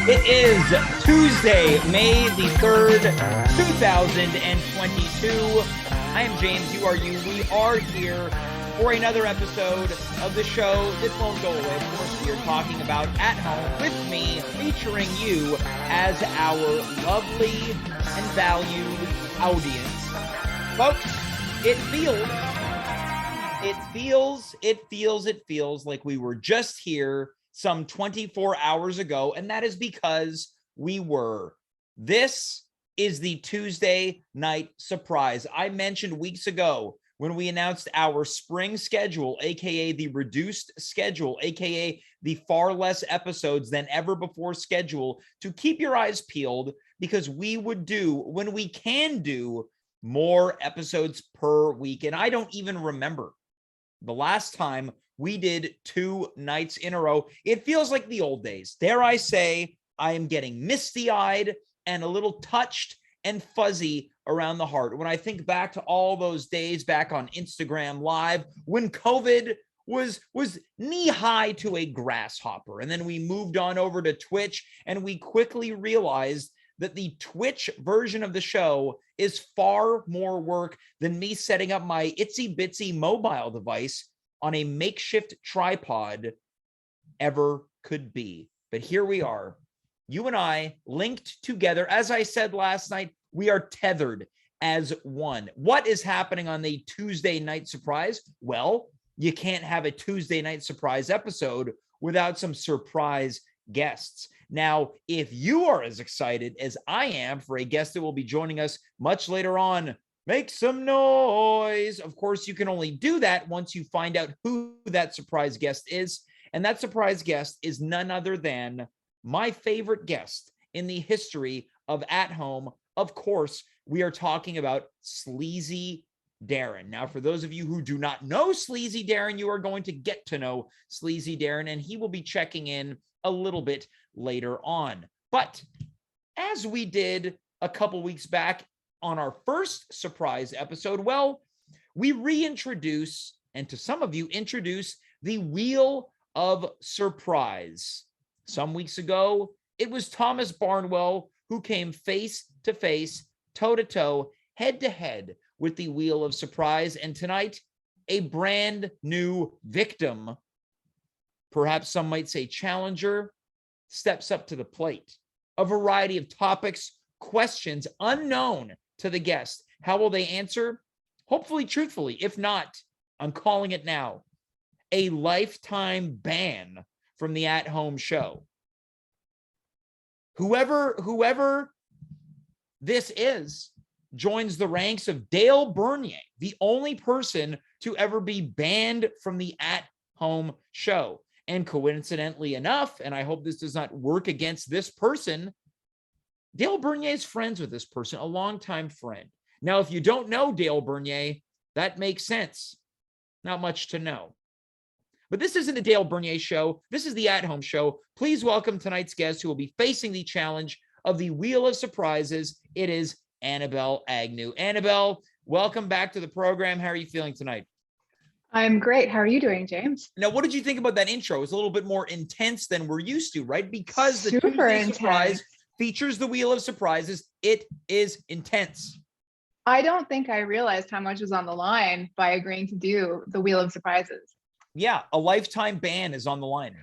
It is Tuesday, May the 3rd, 2022. I am James, you are you. We are here for another episode of the show. This won't go away. Of course, we are talking about At Home with me, featuring you as our lovely and valued audience. Folks, it feels like we were just here some 24 hours ago, and that is because we were. This is the Tuesday night surprise. I mentioned weeks ago when we announced our spring schedule, aka the reduced schedule, aka the far less episodes than ever before schedule, to keep your eyes peeled, because we would do, when we can do, more episodes per week. And I don't even remember the last time we did 2 nights in a row. It feels like the old days. Dare I say, I am getting misty-eyed and a little touched and fuzzy around the heart when I think back to all those days back on Instagram Live when COVID was knee-high to a grasshopper. And then we moved on over to Twitch, and we quickly realized that the Twitch version of the show is far more work than me setting up my itsy-bitsy mobile device on a makeshift tripod ever could be. But here we are, you and I linked together. As I said last night, we are tethered as one. What is happening on the Tuesday night surprise? Well, you can't have a Tuesday night surprise episode without some surprise guests. Now, if you are as excited as I am for a guest that will be joining us much later on, make some noise. Of course, you can only do that once you find out who that surprise guest is. And that surprise guest is none other than my favorite guest in the history of At Home. Of course, we are talking about Sleazy Darren. Now, for those of you who do not know Sleazy Darren, you are going to get to know Sleazy Darren, and he will be checking in a little bit later on. But as we did a couple weeks back on our first surprise episode, well, we reintroduce, and to some of you, introduce the Wheel of Surprise. Some weeks ago, it was Thomas Barnwell who came face to face, toe to toe, head to head with the Wheel of Surprise. And tonight, a brand new victim, perhaps some might say challenger, steps up to the plate. A variety of topics, questions unknown to the guest. How will they answer? Hopefully truthfully. If not, I'm calling it now. A lifetime ban from the At Home show. Whoever this is joins the ranks of Dale Bernier, the only person to ever be banned from the At Home show. And coincidentally enough, and I hope this does not work against this person, Dale Bernier is friends with this person, a longtime friend. Now, if you don't know Dale Bernier, that makes sense. Not much to know. But this isn't a Dale Bernier show. This is the At Home show. Please welcome tonight's guest who will be facing the challenge of the Wheel of Surprises. It is Annabelle Agnew. Annabelle, welcome back to the program. How are you feeling tonight? I'm great. How are you doing, James? Now, what did you think about that intro? It's a little bit more intense than we're used to, right? Because the Super Tuesday intense. surprise features the Wheel of Surprises. It is intense. I don't think I realized how much was on the line by agreeing to do the Wheel of Surprises. Yeah, a lifetime ban is on the line.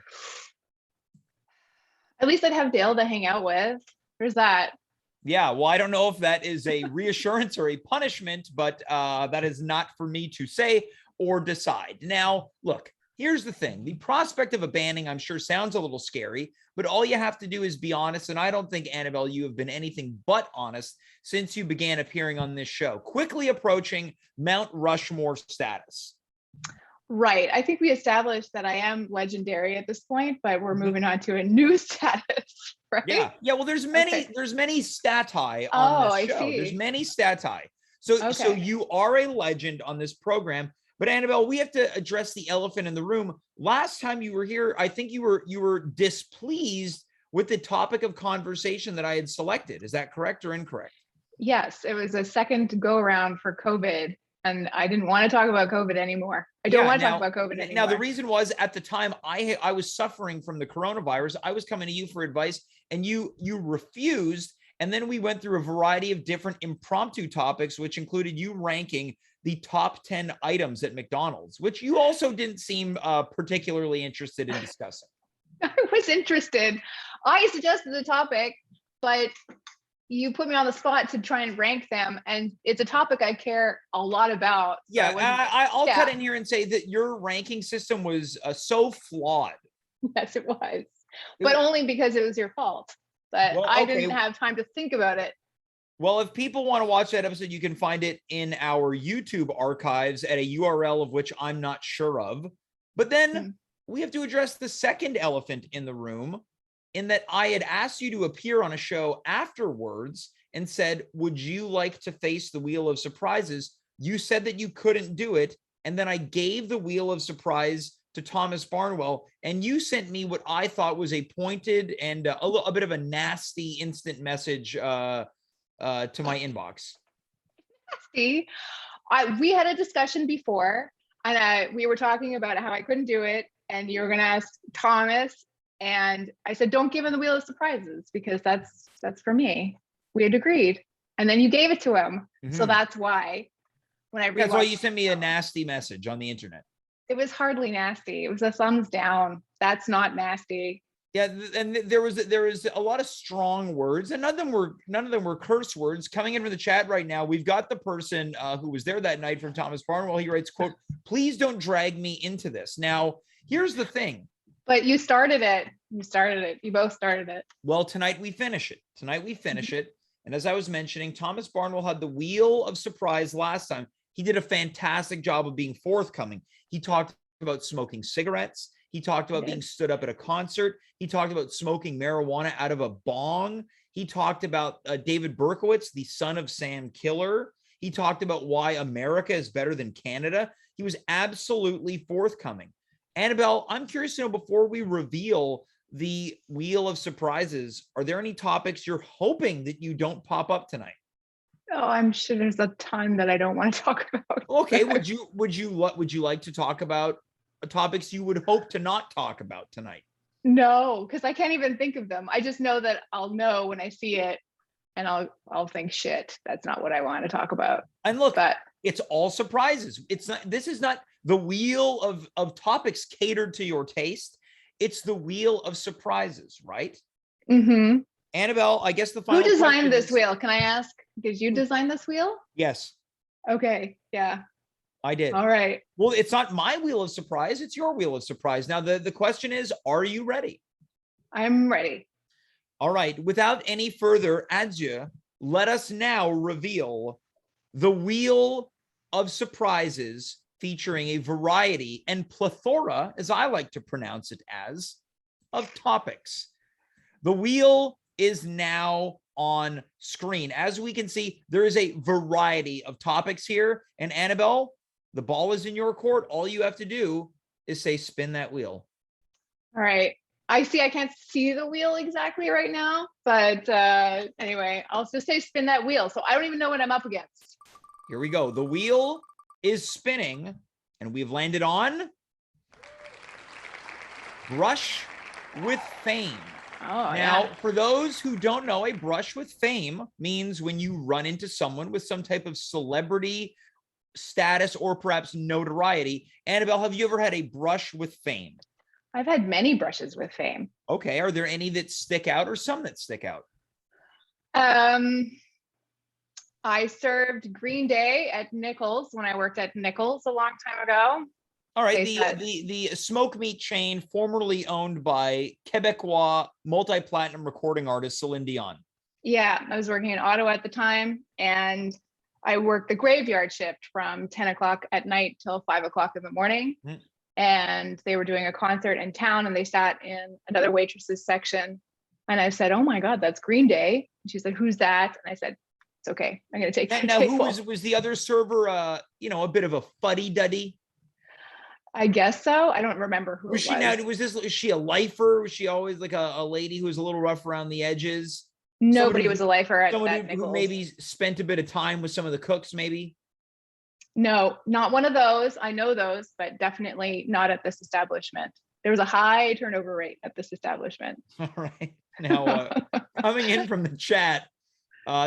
At least I'd have Dale to hang out with. There's that. Yeah, well, I don't know if that is a reassurance or a punishment, but that is not for me to say or decide. Now, look, here's the thing. The prospect of a banning, I'm sure, sounds a little scary, but all you have to do is be honest. And I don't think, Annabelle, you have been anything but honest since you began appearing on this show, quickly approaching Mount Rushmore status. Right. I think we established that I am legendary at this point, but we're moving on to a new status, right? Yeah. Yeah. Well, there's many stati on this show. I see. There's many stati. So you are a legend on this program. But Annabelle, we have to address the elephant in the room. Last time you were here, I think you were displeased with the topic of conversation that I had selected. Is that correct or incorrect? Yes, it was a second go around for COVID. and I didn't want to talk about COVID anymore. I don't want to talk about COVID anymore. Now, the reason was at the time I was suffering from the coronavirus. I was coming to you for advice and you refused. And then we went through a variety of different impromptu topics, which included you ranking the top 10 items at McDonald's, which you also didn't seem particularly interested in discussing. I was interested. I suggested the topic, but you put me on the spot to try and rank them. And it's a topic I care a lot about. So I'll cut in here and say that your ranking system was so flawed. Yes, it was. But only because it was your fault. But I didn't have time to think about it. Well, if people want to watch that episode, you can find it in our YouTube archives at a URL of which I'm not sure of. But then we have to address the second elephant in the room, in that I had asked you to appear on a show afterwards and said, would you like to face the Wheel of Surprises? You said that you couldn't do it. And then I gave the Wheel of Surprise to Thomas Barnwell, and you sent me what I thought was a pointed and a bit of a nasty instant message to my inbox. See, we had a discussion before, and we were talking about how I couldn't do it, and you were going to ask Thomas, and I said, don't give him the Wheel of Surprises because that's for me. We had agreed, and then you gave it to him, so that's why. That's why you sent me a nasty message on the internet. It was hardly nasty. It was a thumbs down. That's not nasty. Yeah, and there was a lot of strong words, and none of them were curse words. Coming in from the chat right now, we've got the person who was there that night from Thomas Barnwell. He writes, quote, please don't drag me into this. Now, here's the thing. But you started it. You both started it. Well, tonight we finish it. And as I was mentioning, Thomas Barnwell had the Wheel of Surprise last time. He did a fantastic job of being forthcoming. He talked about smoking cigarettes. He talked about being stood up at a concert. He talked about smoking marijuana out of a bong. He talked about David Berkowitz, the son of Sam Killer. He talked about why America is better than Canada. He was absolutely forthcoming. Annabelle, I'm curious to know, before we reveal the Wheel of Surprises, are there any topics you're hoping that you don't pop up tonight? Oh, I'm sure there's a ton that I don't want to talk about. Okay, would you like to talk about topics you would hope to not talk about tonight? No, because I can't even think of them. I just know that I'll know when I see it, and I'll think, shit, that's not what I want to talk about. And look, it's all surprises. It's not. This is not the wheel of topics catered to your taste. It's the Wheel of Surprises, right? Mm-hmm. Annabelle, I guess the final. Who designed this wheel? Can I ask? Did you design this wheel? Yes. Okay. Yeah. I did. All right. Well, it's not my Wheel of Surprise. It's your Wheel of Surprise. Now, the question is, are you ready? I'm ready. All right. Without any further ado, let us now reveal the Wheel of Surprises, featuring a variety and plethora, as I like to pronounce it as, of topics. The wheel is now on screen. As we can see, there is a variety of topics here. And Annabelle, the ball is in your court. All you have to do is say, spin that wheel. All right. I can't see the wheel exactly right now, but anyway, I'll just say spin that wheel. So I don't even know what I'm up against. Here we go. The wheel is spinning, and we've landed on Brush with Fame. Now, for those who don't know, a brush with fame means when you run into someone with some type of celebrity status or perhaps notoriety. Annabelle, have you ever had a brush with fame? I've had many brushes with fame. Okay. Are there any that stick out or some that stick out? I served Green Day at Nichols when I worked at Nichols a long time ago. All right, the smoke meat chain formerly owned by Quebecois multi-platinum recording artist Celine Dion. Yeah, I was working in Ottawa at the time, and I worked the graveyard shift from 10 o'clock at night till 5 o'clock in the morning. Mm. And they were doing a concert in town, and they sat in another waitress's section. And I said, "Oh my God, that's Green Day." And she said, "Who's that?" And I said, "It's okay, I'm going to take your table." Now, who was the other server? A bit of a fuddy-duddy. I guess so. I don't remember who was she. Now, is she a lifer? Was she always like a lady who was a little rough around the edges? Nobody was a lifer at someone Nichols. Who maybe spent a bit of time with some of the cooks, maybe. No, not one of those. I know those, but definitely not at this establishment. There was a high turnover rate at this establishment. All right. Now, coming in from the chat,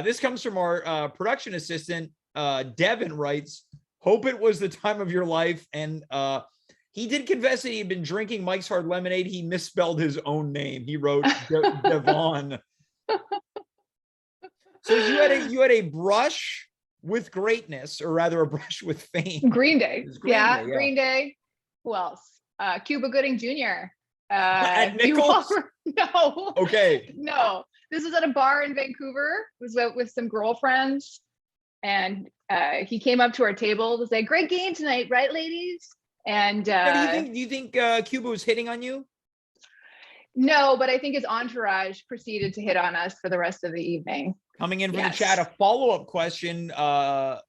this comes from our production assistant, Devin writes, hope it was the time of your life. And he did confess that he had been drinking Mike's Hard Lemonade. He misspelled his own name. He wrote Devon. So you had a brush with greatness, or rather a brush with fame. Green Day. Green Day. Who else? Cuba Gooding Jr. At Nichols? No. Okay. No. This was at a bar in Vancouver. It was with some girlfriends. And he came up to our table, was like, great game tonight, right, ladies? And do you think Cuba was hitting on you? No, but I think his entourage proceeded to hit on us for the rest of the evening. Coming in from the chat, a follow-up question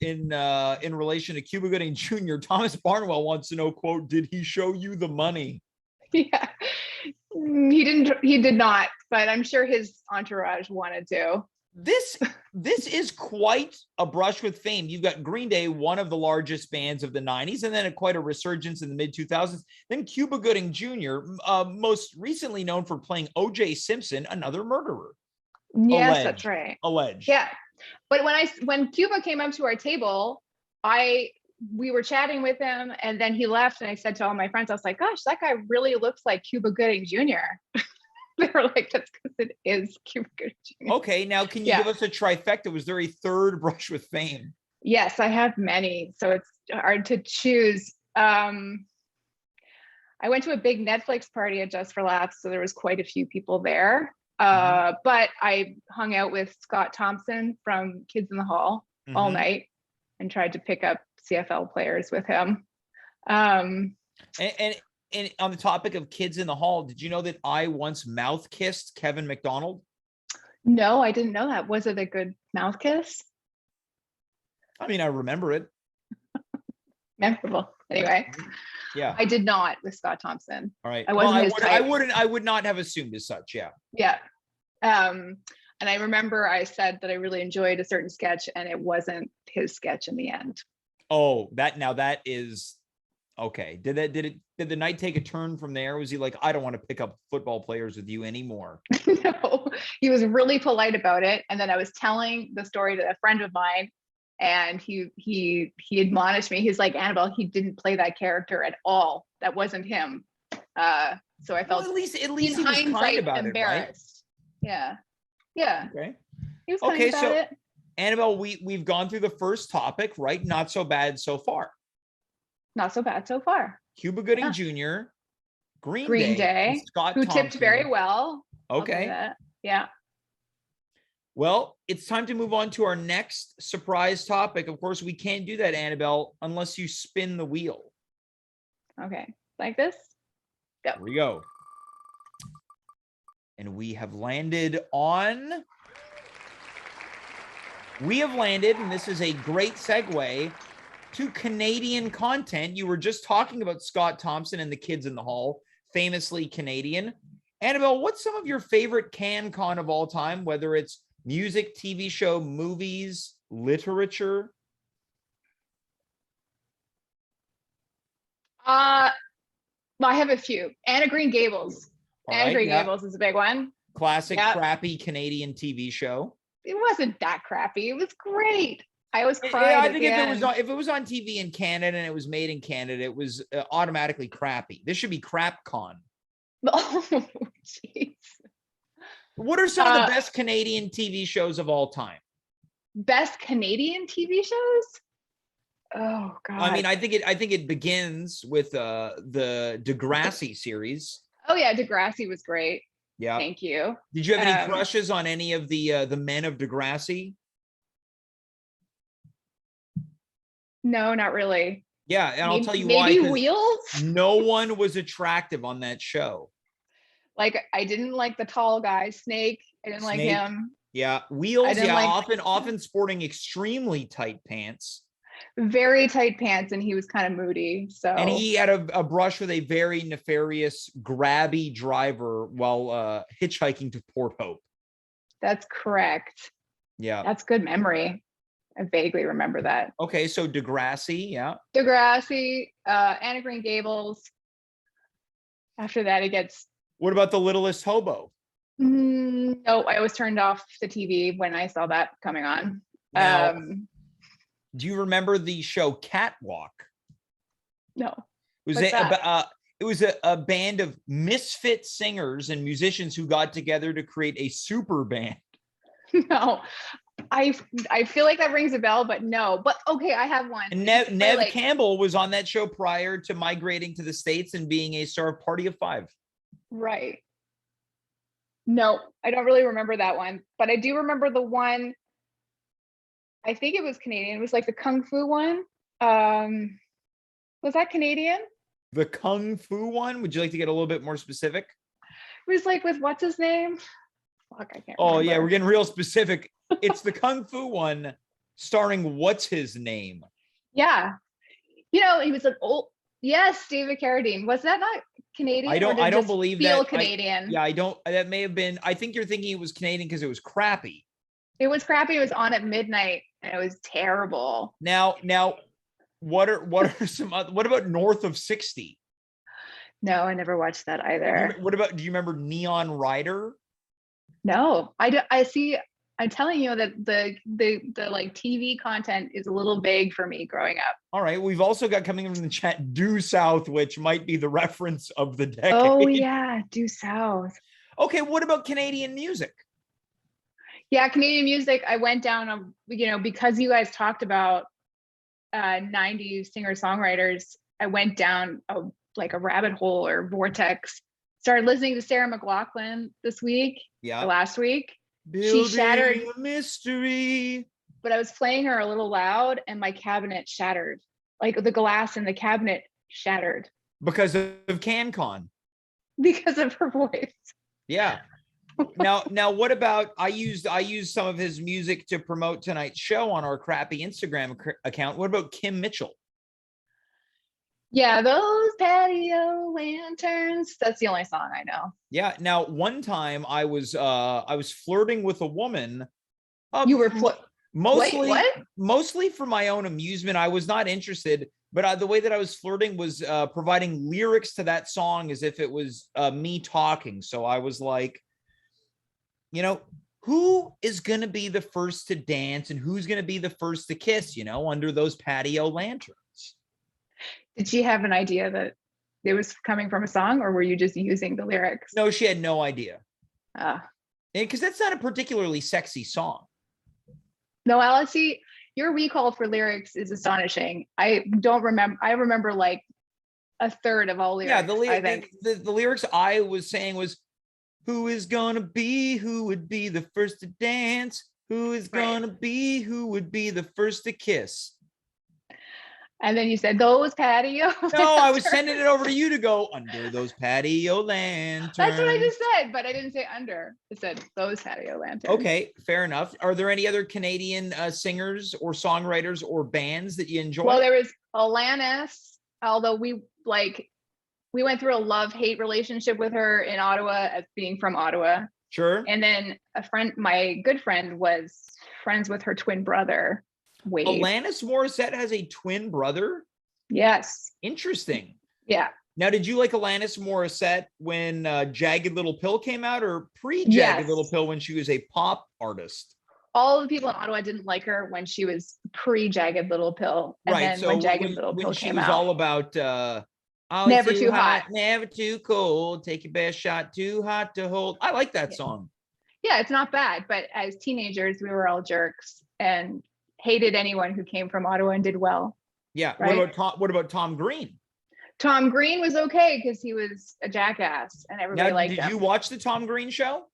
in relation to Cuba Gooding Jr. Thomas Barnwell wants to know, quote, did he show you the money? Yeah, he did not, but I'm sure his entourage wanted to. This is quite a brush with fame. You've got Green Day, one of the largest bands of the 90s, and then quite a resurgence in the mid 2000s. Then Cuba Gooding Jr., most recently known for playing O.J. Simpson, another murderer. Yes, Alleged. that's right. Alleged. Yeah, but when Cuba came up to our table, we were chatting with him, and then he left, and I said to all my friends, I was like, gosh, that guy really looks like Cuba Gooding Jr. They were like, that's because it is Cuba Gooding Jr. Okay, now can you give us a trifecta? Was there a third brush with fame? Yes, I have many, so it's hard to choose. I went to a big Netflix party at Just for Laughs, so there was quite a few people there. But I hung out with Scott Thompson from Kids in the Hall all night and tried to pick up CFL players with him. And on the topic of Kids in the Hall, did you know that I once mouth kissed Kevin McDonald? No, I didn't know that. Was it a good mouth kiss? I mean, I remember it. Memorable. Anyway. Yeah. I did not with Scott Thompson. All right. I wasn't I would not have assumed as such. Yeah. Yeah. And I remember I said that I really enjoyed a certain sketch, and it wasn't his sketch in the end. Oh, that is okay. Did the night take a turn from there? Was he like, I don't want to pick up football players with you anymore? No, he was really polite about it. And then I was telling the story to a friend of mine, and he admonished me. He's like, Annabelle, he didn't play that character at all. That wasn't him. So I felt, well, at least he was kind about embarrassed. it, right? Yeah. Okay. He was kind about it. Annabelle, we've gone through the first topic, right? Not so bad so far. Not so bad so far. Cuba Gooding Jr., Green Day, Scott who Thompson. tipped very well. Okay. Yeah. Well, it's time to move on to our next surprise topic. Of course, we can't do that, Annabelle, unless you spin the wheel. Okay. Like this? Go. Here we go. And we have landed, and this is a great segue to Canadian content. You were just talking about Scott Thompson and the Kids in the Hall, famously Canadian. Annabelle, what's some of your favorite CanCon of all time, whether it's music, TV show, movies, literature? I have a few. Anne of Green Gables. Anne of Green Gables is a big one. Classic, crappy Canadian TV show. It wasn't that crappy. It was great. I was crying. Yeah, I think if it was on TV in Canada and it was made in Canada, it was automatically crappy. This should be CrapCon. Oh, jeez. What are some of the best Canadian TV shows of all time? Best Canadian TV shows? Oh God. I mean, I think it begins with the Degrassi series. Oh yeah, Degrassi was great. Yeah. Thank you. Did you have any crushes on any of the men of Degrassi? No, not really. Yeah, and I'll tell you why. Maybe Wheels? No one was attractive on that show. Like, I didn't like the tall guy, Snake. I didn't like him. Yeah, Wheels. Yeah, often sporting extremely tight pants. Very tight pants, and he was kind of moody. So, and he had a brush with a very nefarious, grabby driver while hitchhiking to Port Hope. That's correct. Yeah, that's good memory. I vaguely remember that. Okay, so Degrassi, yeah. Degrassi, Anne of Green Gables. After that, it gets. What about The Littlest Hobo? No, I was turned off the TV when I saw that coming on. Now, do you remember the show Catwalk? No. It was a band of misfit singers and musicians who got together to create a super band. No, I feel like that rings a bell, but no. But okay, I have one. And Nev Campbell was on that show prior to migrating to the States and being a star of Party of Five. Right. No, I don't really remember that one, but I do remember the one. I think it was Canadian. It was like the Kung Fu one. Was that Canadian? The Kung Fu one? Would you like to get a little bit more specific? It was like with what's his name? Fuck, I can't. Oh yeah, we're getting real specific. It's the Kung Fu one, starring what's his name? Yeah, he was an old. Yes, David Carradine. Was that not Canadian? I don't believe feel that. Canadian. I don't. That may have been. I think you're thinking it was Canadian because it was crappy. It was crappy. It was on at midnight, and it was terrible. Now, what are some? What about North of 60? No, I never watched that either. What about? Do you remember Neon Rider? No, I see. I'm telling you that the like TV content is a little vague for me growing up. All right. We've also got coming in the chat Due South, which might be the reference of the decade. Oh yeah, Due South. Okay. What about Canadian music? Yeah, Canadian music. I went down because you guys talked about 90s singer-songwriters, I went down a rabbit hole or vortex. Started listening to Sarah McLachlan this week. Yeah. Or last week. Building she shattered a mystery. But I was playing her a little loud and my cabinet shattered. Like the glass in the cabinet shattered. Because of CanCon. Because of her voice. Yeah. Now what about I used some of his music to promote tonight's show on our crappy Instagram account. What about Kim Mitchell? Yeah, those patio lanterns. That's the only song I know. Yeah. Now, one time I was flirting with a woman. You were mostly for my own amusement. I was not interested, but the way that I was flirting was providing lyrics to that song as if it was me talking. So I was like, who is going to be the first to dance and who's going to be the first to kiss, under those patio lanterns? Did she have an idea that it was coming from a song, or were you just using the lyrics? No, she had no idea. Because that's not a particularly sexy song. No, Alice, your recall for lyrics is astonishing. I don't remember. I remember like a third of all lyrics. Yeah, the lyrics I was saying was, who is gonna be, who would be the first to dance? Who is gonna be, who would be the first to kiss? And then you said those patio. No, I was sending it over to you to go under those patio lanterns. That's what I just said, but I didn't say under. I said those patio lanterns. Okay, fair enough. Are there any other Canadian singers or songwriters or bands that you enjoy? Well, there was Alanis, although we went through a love-hate relationship with her in Ottawa as being from Ottawa. Sure. And then my good friend was friends with her twin brother. Wade. Alanis Morissette has a twin brother? Yes. Interesting. Yeah. Now, did you like Alanis Morissette when Jagged Little Pill came out, or pre-Jagged Little Pill when she was a pop artist? All the people in Ottawa didn't like her when she was pre-Jagged Little Pill. And then when Jagged Little Pill came out. She was all about never too hot, never too cold, take your best shot, too hot to hold. I like that song. Yeah, it's not bad. But as teenagers, we were all jerks and hated anyone who came from Ottawa and did well. Yeah. Right? What about Tom Green? Tom Green was okay because he was a jackass and everybody liked him. Did you watch the Tom Green show?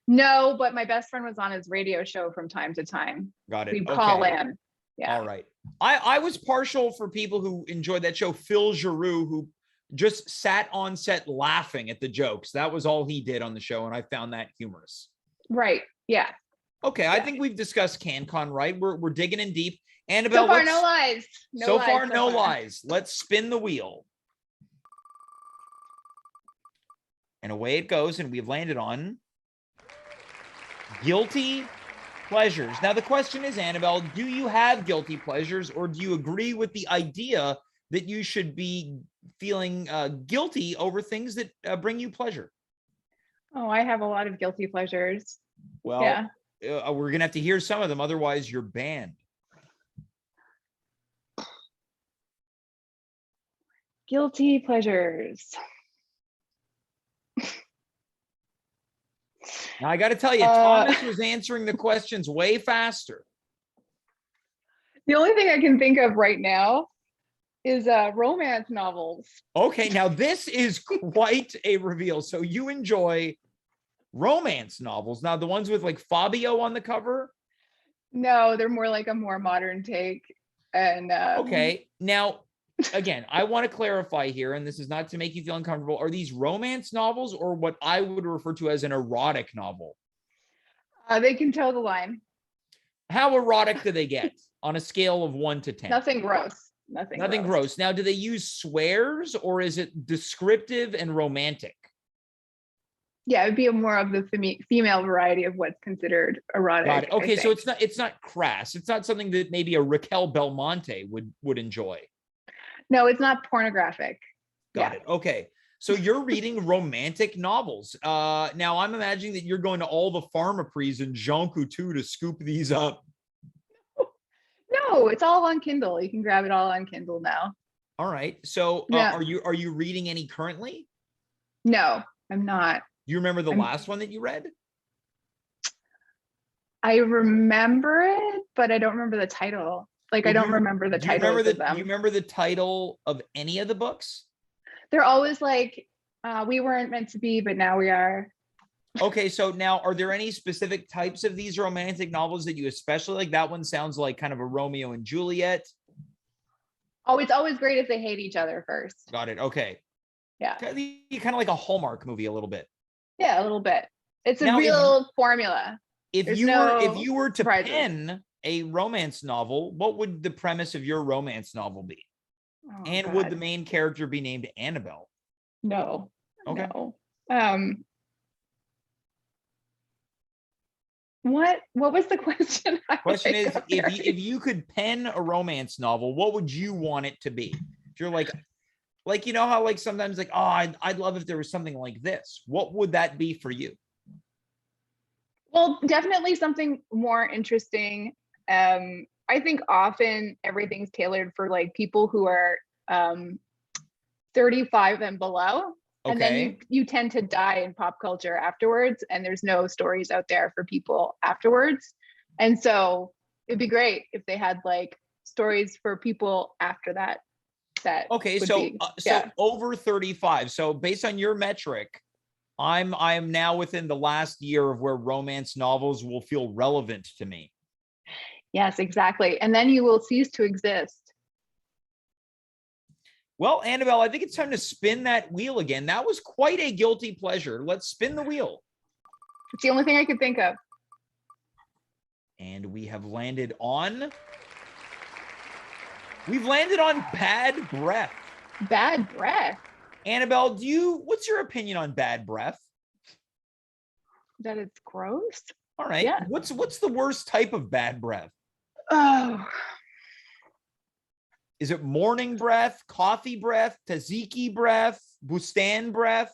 No, but my best friend was on his radio show from time to time. Got it. We'd call in. Yeah. All right. I was partial for people who enjoyed that show. Phil Giroux, who just sat on set laughing at the jokes. That was all he did on the show, and I found that humorous. Right. Yeah. Okay, yeah. I think we've discussed CanCon, right? We're digging in deep. Annabelle, so far, no lies. No lies. Let's spin the wheel. And away it goes, and we've landed on guilty Pleasures. Now, the question is, Annabelle, do you have guilty pleasures, or do you agree with the idea that you should be feeling guilty over things that bring you pleasure? Oh, I have a lot of guilty pleasures. Well, Yeah. We're going to have to hear some of them. Otherwise, you're banned. Guilty pleasures. Now, I got to tell you, Thomas was answering the questions way faster. The only thing I can think of right now is romance novels. Okay, now this is quite a reveal. So you enjoy romance novels. Now, the ones with like Fabio on the cover? No, they're more like a more modern take. And okay, now, again, I want to clarify here, and this is not to make you feel uncomfortable. Are these romance novels or what I would refer to as an erotic novel? They can toe the line. How erotic do they get on a scale of 1 to 10? Nothing gross. Nothing gross. Now, do they use swears or is it descriptive and romantic? Yeah, it'd be more of the female variety of what's considered erotic. Got it. Okay, so it's not crass. It's not something that maybe a Raquel Belmonte would enjoy. No, it's not pornographic. Got it. Okay. So you're reading romantic novels. Now I'm imagining that you're going to all the Pharmaprix and Jean Coutu to scoop these up. No, it's all on Kindle. You can grab it all on Kindle now. All right. So are you reading any currently? No, I'm not. Do you remember the last one that you read? I remember it, but I don't remember the title. Like, I don't remember the title of them. Do you remember the title of any of the books? They're always like, we weren't meant to be, but now we are. Okay, so now, are there any specific types of these romantic novels that you especially like? That one sounds like kind of a Romeo and Juliet. Oh, it's always great if they hate each other first. Got it. Okay. Yeah. Kind of like a Hallmark movie a little bit. Yeah, a little bit. It's a real formula. If you were to pen a romance novel, what would the premise of your romance novel be? Oh, and God. Would the main character be named Annabelle? No. Okay. No. What was the question? Question is, if you could pen a romance novel, what would you want it to be? If you're like you know how like sometimes like, oh, I'd love if there was something like this. What would that be for you? Well, definitely something more interesting. I think often everything's tailored for like people who are 35 and below. Okay. And then you tend to die in pop culture afterwards, and there's no stories out there for people afterwards. And so it'd be great if they had like stories for people after that. Okay, so over 35. So based on your metric, I'm now within the last year of where romance novels will feel relevant to me. Yes, exactly. And then you will cease to exist. Well, Annabelle, I think it's time to spin that wheel again. That was quite a guilty pleasure. Let's spin the wheel. It's the only thing I could think of. And we have landed on... We've landed on bad breath. Bad breath? Annabelle, what's your opinion on bad breath? That it's gross. All right. Yeah. What's the worst type of bad breath? Oh. Is it morning breath, coffee breath, tzatziki breath, bustan breath?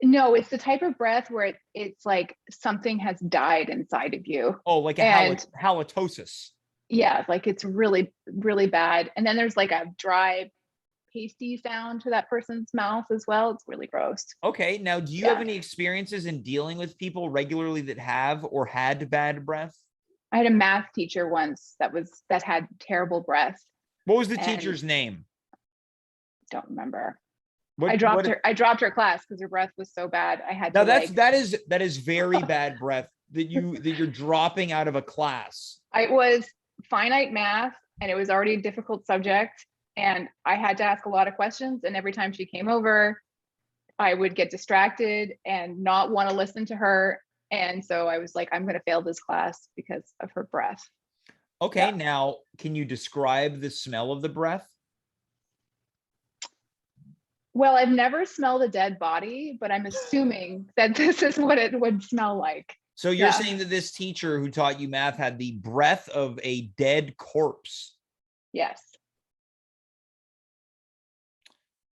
No, it's the type of breath where it's like something has died inside of you. Oh, like a halitosis. Yeah, like it's really, really bad. And then there's like a dry, pasty sound to that person's mouth as well. It's really gross. Okay. Now, do you have any experiences in dealing with people regularly that have or had bad breath? I had a math teacher once that had terrible breath. What was the teacher's name? Don't remember. I dropped her class because her breath was so bad. I had to. That is very bad breath that you're dropping out of a class. It was finite math, and it was already a difficult subject, and I had to ask a lot of questions. And every time she came over, I would get distracted and not want to listen to her. And so I was like, I'm going to fail this class because of her breath. Okay. Yeah. Now, can you describe the smell of the breath? Well, I've never smelled a dead body, but I'm assuming that this is what it would smell like. So you're saying that this teacher who taught you math had the breath of a dead corpse. Yes.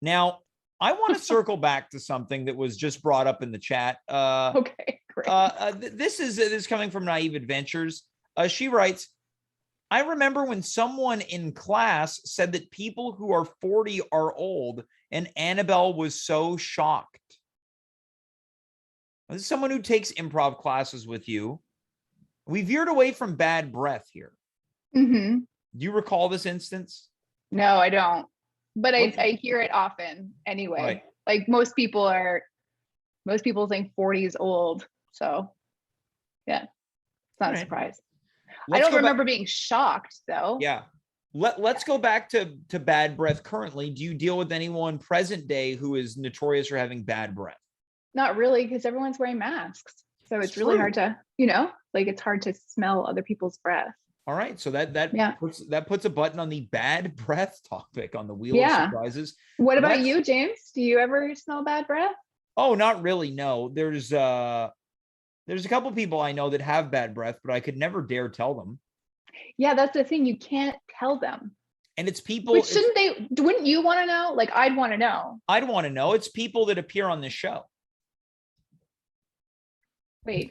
Now, I want to circle back to something that was just brought up in the chat. Okay, great. This is coming from Naive Adventures. She writes, I remember when someone in class said that people who are 40 are old, and Annabelle was so shocked. This is someone who takes improv classes with you. We veered away from bad breath here. Mm-hmm. Do you recall this instance? No, I don't. But I hear it often anyway. Right. Like most people think 40 is old. So yeah, it's not a surprise. I don't remember being shocked though. Yeah. Let's go back to bad breath currently. Do you deal with anyone present day who is notorious for having bad breath? Not really, because everyone's wearing masks. So it's really hard to, like it's hard to smell other people's breath. All right. So that puts a button on the bad breath topic on the wheel of surprises. What about you, James? Do you ever smell bad breath? Oh, not really. No. There's a couple people I know that have bad breath, but I could never dare tell them. Yeah, that's the thing. You can't tell them. And it's people. Which wouldn't you want to know? Like, I'd want to know. I'd want to know. It's people that appear on this show. Wait,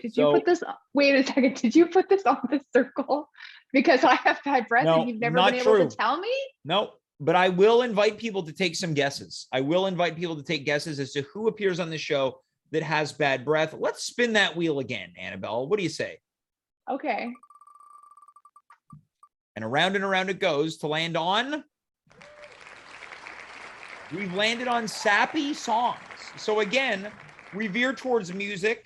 wait a second. Did you put this on the circle? Because I have bad breath and you've never been able to tell me? No, but I will invite people to take some guesses. I will invite people to take guesses as to who appears on the show that has bad breath. Let's spin that wheel again, Annabelle. What do you say? Okay. And around it goes to land on. We've landed on sappy songs. So again, we veer towards music.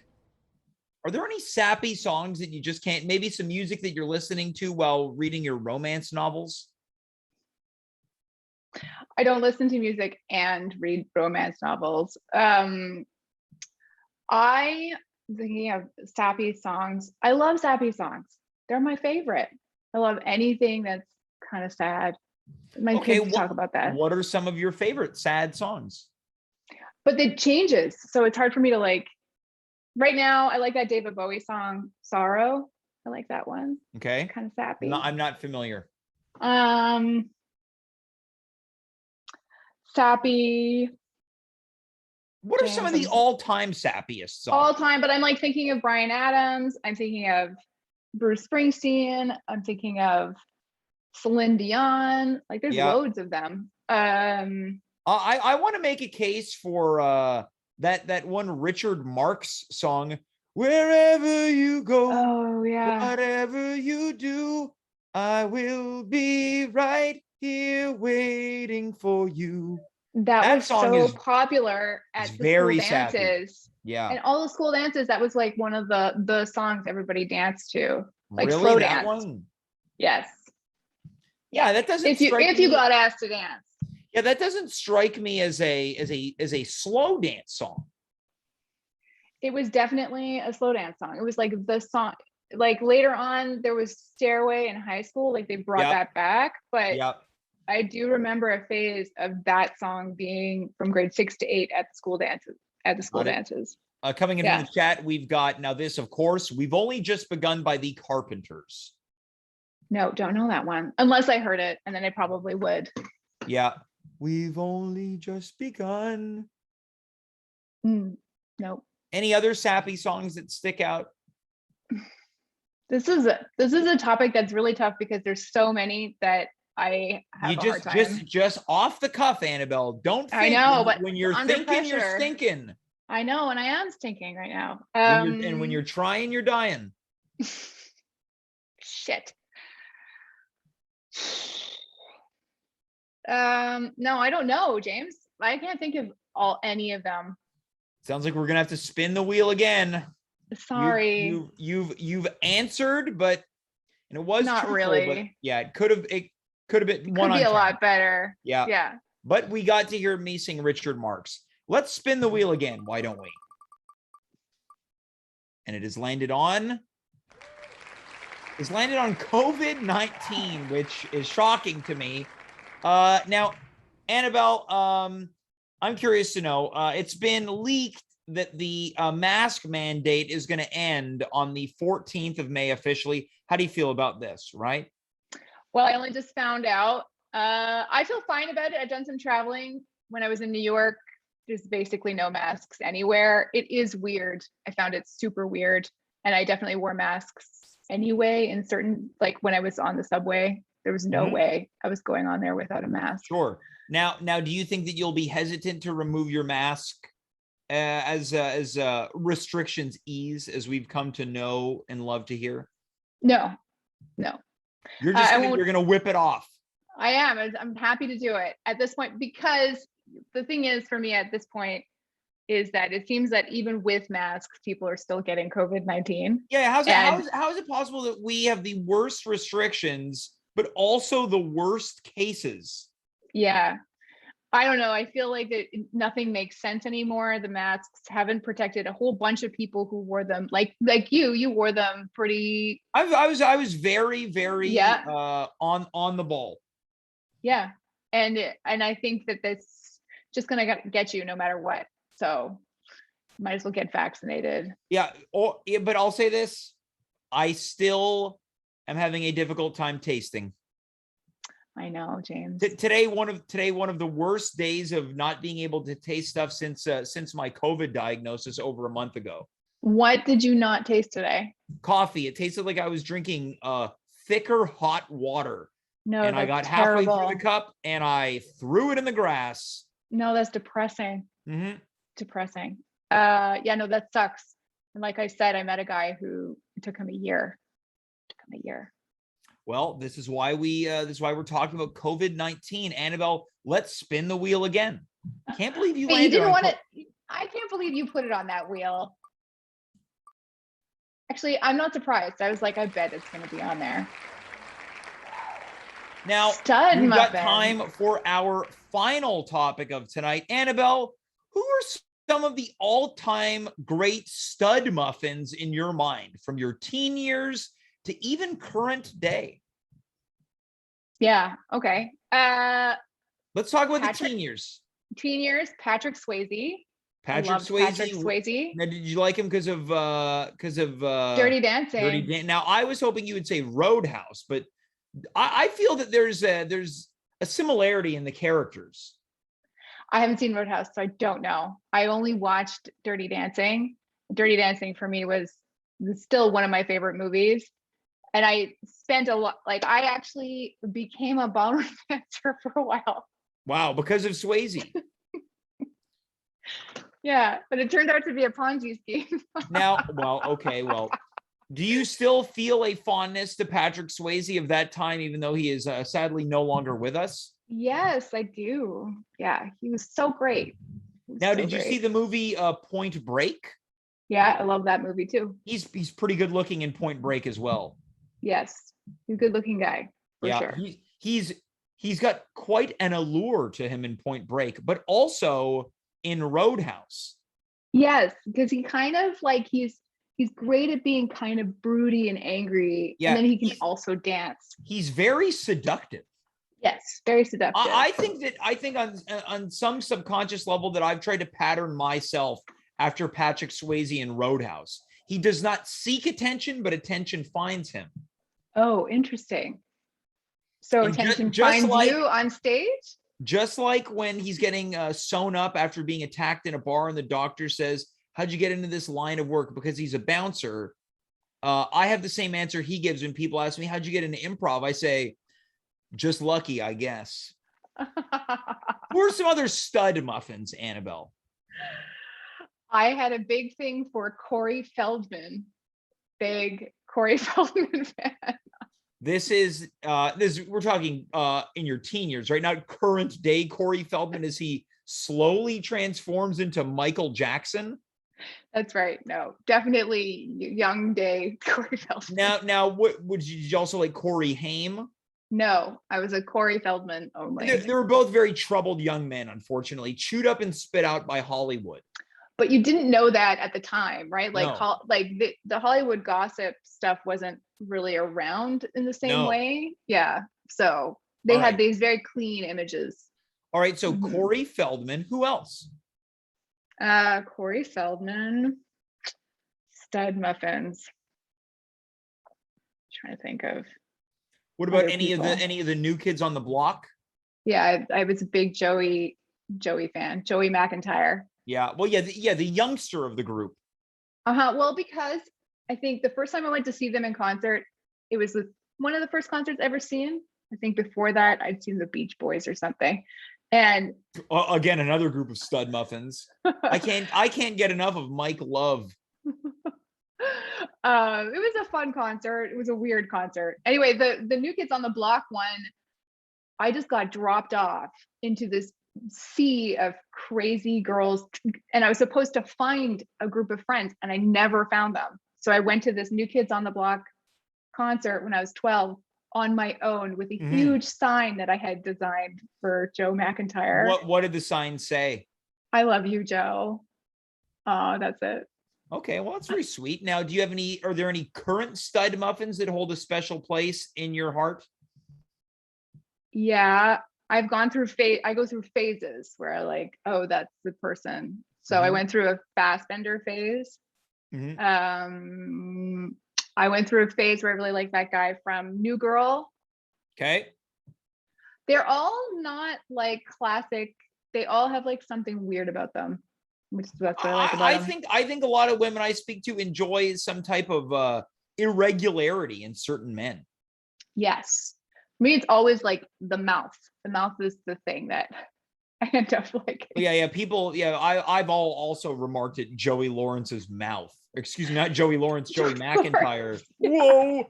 Are there any sappy songs that you just can't, maybe some music that you're listening to while reading your romance novels? I don't listen to music and read romance novels. I'm thinking of sappy songs. I love sappy songs. They're my favorite. I love anything that's kind of sad. My kids talk about that. What are some of your favorite sad songs? But it changes. So it's hard for me to like. Right now, I like that David Bowie song, Sorrow. I like that one. Okay. Kind of sappy. No, I'm not familiar. Sappy. What are some of the all-time sappiest songs? All time, but I'm like thinking of Bryan Adams. I'm thinking of Bruce Springsteen. I'm thinking of Celine Dion. Like there's loads of them. I want to make a case for that one Richard Marx song, wherever you go, whatever you do, I will be right here waiting for you. That was so popular at the school dances. Yeah. And all the school dances, that was like one of the songs everybody danced to. Like really? Slow That dance. One? Yes. Yeah, that doesn't if you got asked to dance. Yeah, that doesn't strike me as a slow dance song. It was definitely a slow dance song. It was like the song, like later on there was Stairway in high school, like they brought that back, but I do remember a phase of that song being from grade 6 to 8 at the school dances. Coming in from the chat, we've got, now this, of course, We've Only Just Begun by the Carpenters. No, don't know that one. Unless I heard it, and then I probably would. Yeah. We've only just begun. Nope. Any other sappy songs that stick out? This is a topic that's really tough because there's so many that I have a hard time. Just off the cuff, Annabelle. Don't think. I know, but when you're thinking, you're stinking. I know, and I am stinking right now. And when you're trying, you're dying. Shit. No, I don't know, James. I can't think of any of them. Sounds like we're gonna have to spin the wheel again. Sorry. You've answered, but it was not truthful, really. Yeah, it could have been one. Could be a lot better. Yeah. But we got to hear me sing Richard Marx. Let's spin the wheel again. Why don't we? And it has landed on. It's landed on COVID-19, which is shocking to me. Now, Annabelle, I'm curious to know. It's been leaked that the mask mandate is going to end on the 14th of May officially. How do you feel about this, right? Well, I only just found out. I feel fine about it. I've done some traveling when I was in New York. There's basically no masks anywhere. It is weird. I found it super weird. And I definitely wore masks anyway in certain, like when I was on the subway, there was no way I was going on there without a mask. Sure. Now, do you think that you'll be hesitant to remove your mask as restrictions ease, as we've come to know and love to hear? No. You're just you're gonna whip it off. I am. I'm happy to do it at this point, because the thing is for me at this point is that it seems that even with masks, people are still getting COVID-19. Yeah, how is it possible that we have the worst restrictions, but also the worst cases? Yeah, I don't know. I feel like nothing makes sense anymore. The masks haven't protected a whole bunch of people who wore them. Like you wore them pretty. I was very on the ball. Yeah, and I think that that's just gonna get you no matter what. So might as well get vaccinated. Yeah, but I'll say this: I still am having a difficult time tasting. I know, James. Today, one of the worst days of not being able to taste stuff since my COVID diagnosis over a month ago. What did you not taste today? Coffee. It tasted like I was drinking thicker hot water. No, and I got halfway through the cup and I threw it in the grass. No, that's depressing. Depressing. Yeah, no, that sucks. And like I said, I met a guy who it took him a year. Well, this is why we're talking about COVID-19. Annabelle, let's spin the wheel again. Can't believe you landed. You didn't want it. I can't believe you put it on that wheel. Actually, I'm not surprised. I was like, I bet it's going to be on there. Now, we've got time for our final topic of tonight. Annabelle, who are some of the all-time great stud muffins in your mind, from your teen years to even current day? Yeah, okay. Let's talk about the teen years. Teen years, Patrick Swayze. Patrick Swayze. Now, did you like him because of Dirty Dancing? Now, I was hoping you would say Roadhouse, but I feel that there's a similarity in the characters. I haven't seen Roadhouse, so I don't know. I only watched Dirty Dancing. Dirty Dancing for me was still one of my favorite movies. And I spent a lot, like I actually became a ballroom dancer for a while. Wow, because of Swayze. Yeah, but it turned out to be a Ponzi scheme. Now, do you still feel a fondness to Patrick Swayze of that time, even though he is sadly no longer with us? Yes, I do. Yeah, he was so great. Now, did you see the movie Point Break? Yeah, I love that movie too. He's pretty good looking in Point Break as well. Yes, he's a good looking guy. For sure. He's got quite an allure to him in Point Break, but also in Roadhouse. Yes, because he kind of like he's great at being kind of broody and angry. Yeah, and then he can also dance. He's very seductive. Yes, very seductive. I think on some subconscious level that I've tried to pattern myself after Patrick Swayze in Roadhouse. He does not seek attention, but attention finds him. Oh, interesting. So attention finds you on stage? Just like when he's getting sewn up after being attacked in a bar and the doctor says, how'd you get into this line of work? Because he's a bouncer. I have the same answer he gives when people ask me, how'd you get into improv? I say, just lucky, I guess. Who are some other stud muffins, Annabelle? I had a big thing for Corey Feldman. Big Corey Feldman fan. This is we're talking in your teen years, right? Not current day Corey Feldman as he slowly transforms into Michael Jackson. That's right. No, definitely young day Corey Feldman. Now, did you also like Corey Haim? No, I was a Corey Feldman only. They were both very troubled young men, unfortunately, chewed up and spit out by Hollywood. But you didn't know that at the time, right? Like, No. The Hollywood gossip stuff wasn't really around in the same way. Yeah. So they had these very clean images. All right. So Corey Feldman, who else? Corey Feldman, stud muffins. Trying to think of. What about other any people. of the New Kids on the Block? Yeah, I was a big Joey fan, Joey McIntyre. Yeah. Well, yeah, the youngster of the group. Well, because I think the first time I went to see them in concert, it was one of the first concerts ever seen. I think before that, I'd seen the Beach Boys or something. And again, another group of stud muffins. I can't get enough of Mike Love. It was a fun concert. It was a weird concert. Anyway, the New Kids on the Block one, I just got dropped off into this sea of crazy girls, and I was supposed to find a group of friends, and I never found them. So I went to this New Kids on the Block concert when I was 12 on my own with a huge sign that I had designed for Joe McIntyre. What did the sign say? I love you, Joe. That's it. Okay, well, that's very sweet. Now, are there any current stud muffins that hold a special place in your heart? Yeah, I've gone through I go through phases where I like, oh, that's the person. So I went through a Fassbender phase. I went through a phase where I really like that guy from New Girl. Okay. They're all not like classic. They all have like something weird about them, which that's what I like about them. I think a lot of women I speak to enjoy some type of irregularity in certain men. Yes. For me, it's always like the mouth. The mouth is the thing that I end up like. Yeah. People. Yeah. I've also remarked at Joey Lawrence's mouth. Excuse me, not Joey Lawrence, Joey McIntyre. Whoa.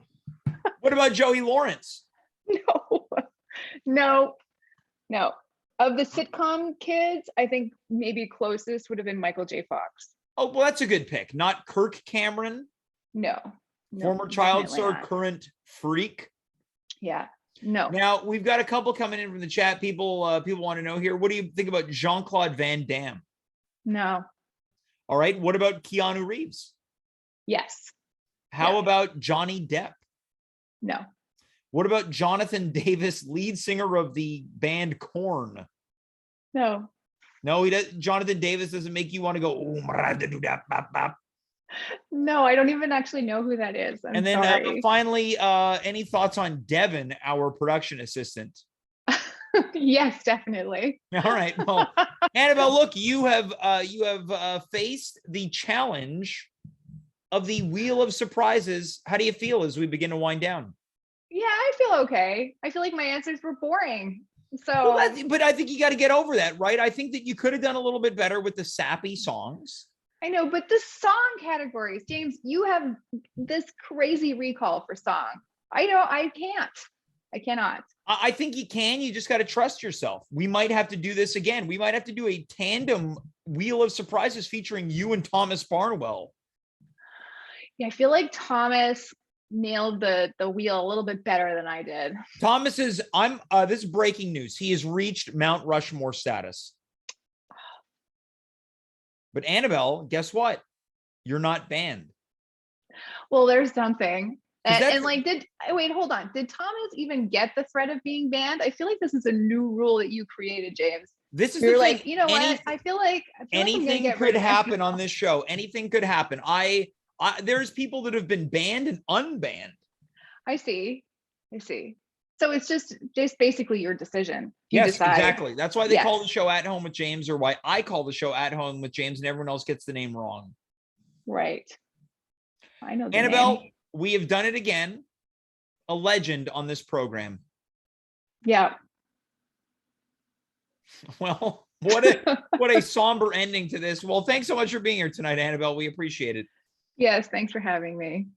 What about Joey Lawrence? No. Of the sitcom kids, I think maybe closest would have been Michael J. Fox. Oh, well, that's a good pick. Not Kirk Cameron? No. Former child star, current freak? Yeah. No. Now, we've got a couple coming in from the chat. People want to know here. What do you think about Jean-Claude Van Damme? No. All right. What about Keanu Reeves? Yes. How about Johnny Depp? No. What about Jonathan Davis, lead singer of the band Korn? No. No, he does. Jonathan Davis doesn't make you want to go. No, I don't even actually know who that is. I'm sorry. Finally, any thoughts on Devin, our production assistant? Yes, definitely. All right. Well, Annabelle, look, you have faced the challenge of the Wheel of Surprises. How do you feel as we begin to wind down? Yeah, I feel okay. I feel like my answers were boring. So, but I think you got to get over that, right? I think that you could have done a little bit better with the sappy songs. I know, but the song categories, James, you have this crazy recall for song. I know I cannot. I think you can. You just got to trust yourself. We might have to do this again. We might have to do a tandem Wheel of Surprises featuring you and Thomas Barnwell. Yeah, I feel like Thomas nailed the wheel a little bit better than I did. Thomas is, this is breaking news. He has reached Mount Rushmore status. But Annabelle, guess what? You're not banned. Well, there's something. And like, wait, hold on. Did Thomas even get the threat of being banned? I feel like this is a new rule that you created, James. This is You're like, you know what? I feel like anything could happen on this show. Anything could happen. There's people that have been banned and unbanned. I see. So it's just basically your decision. Yes, exactly. That's why they call the show At Home with James, or why I call the show At Home with James, and everyone else gets the name wrong. Right. I know. Annabelle, we have done it again. A legend on this program. Yeah. Well, what a somber ending to this. Well, thanks so much for being here tonight, Annabelle. We appreciate it. Yes, thanks for having me.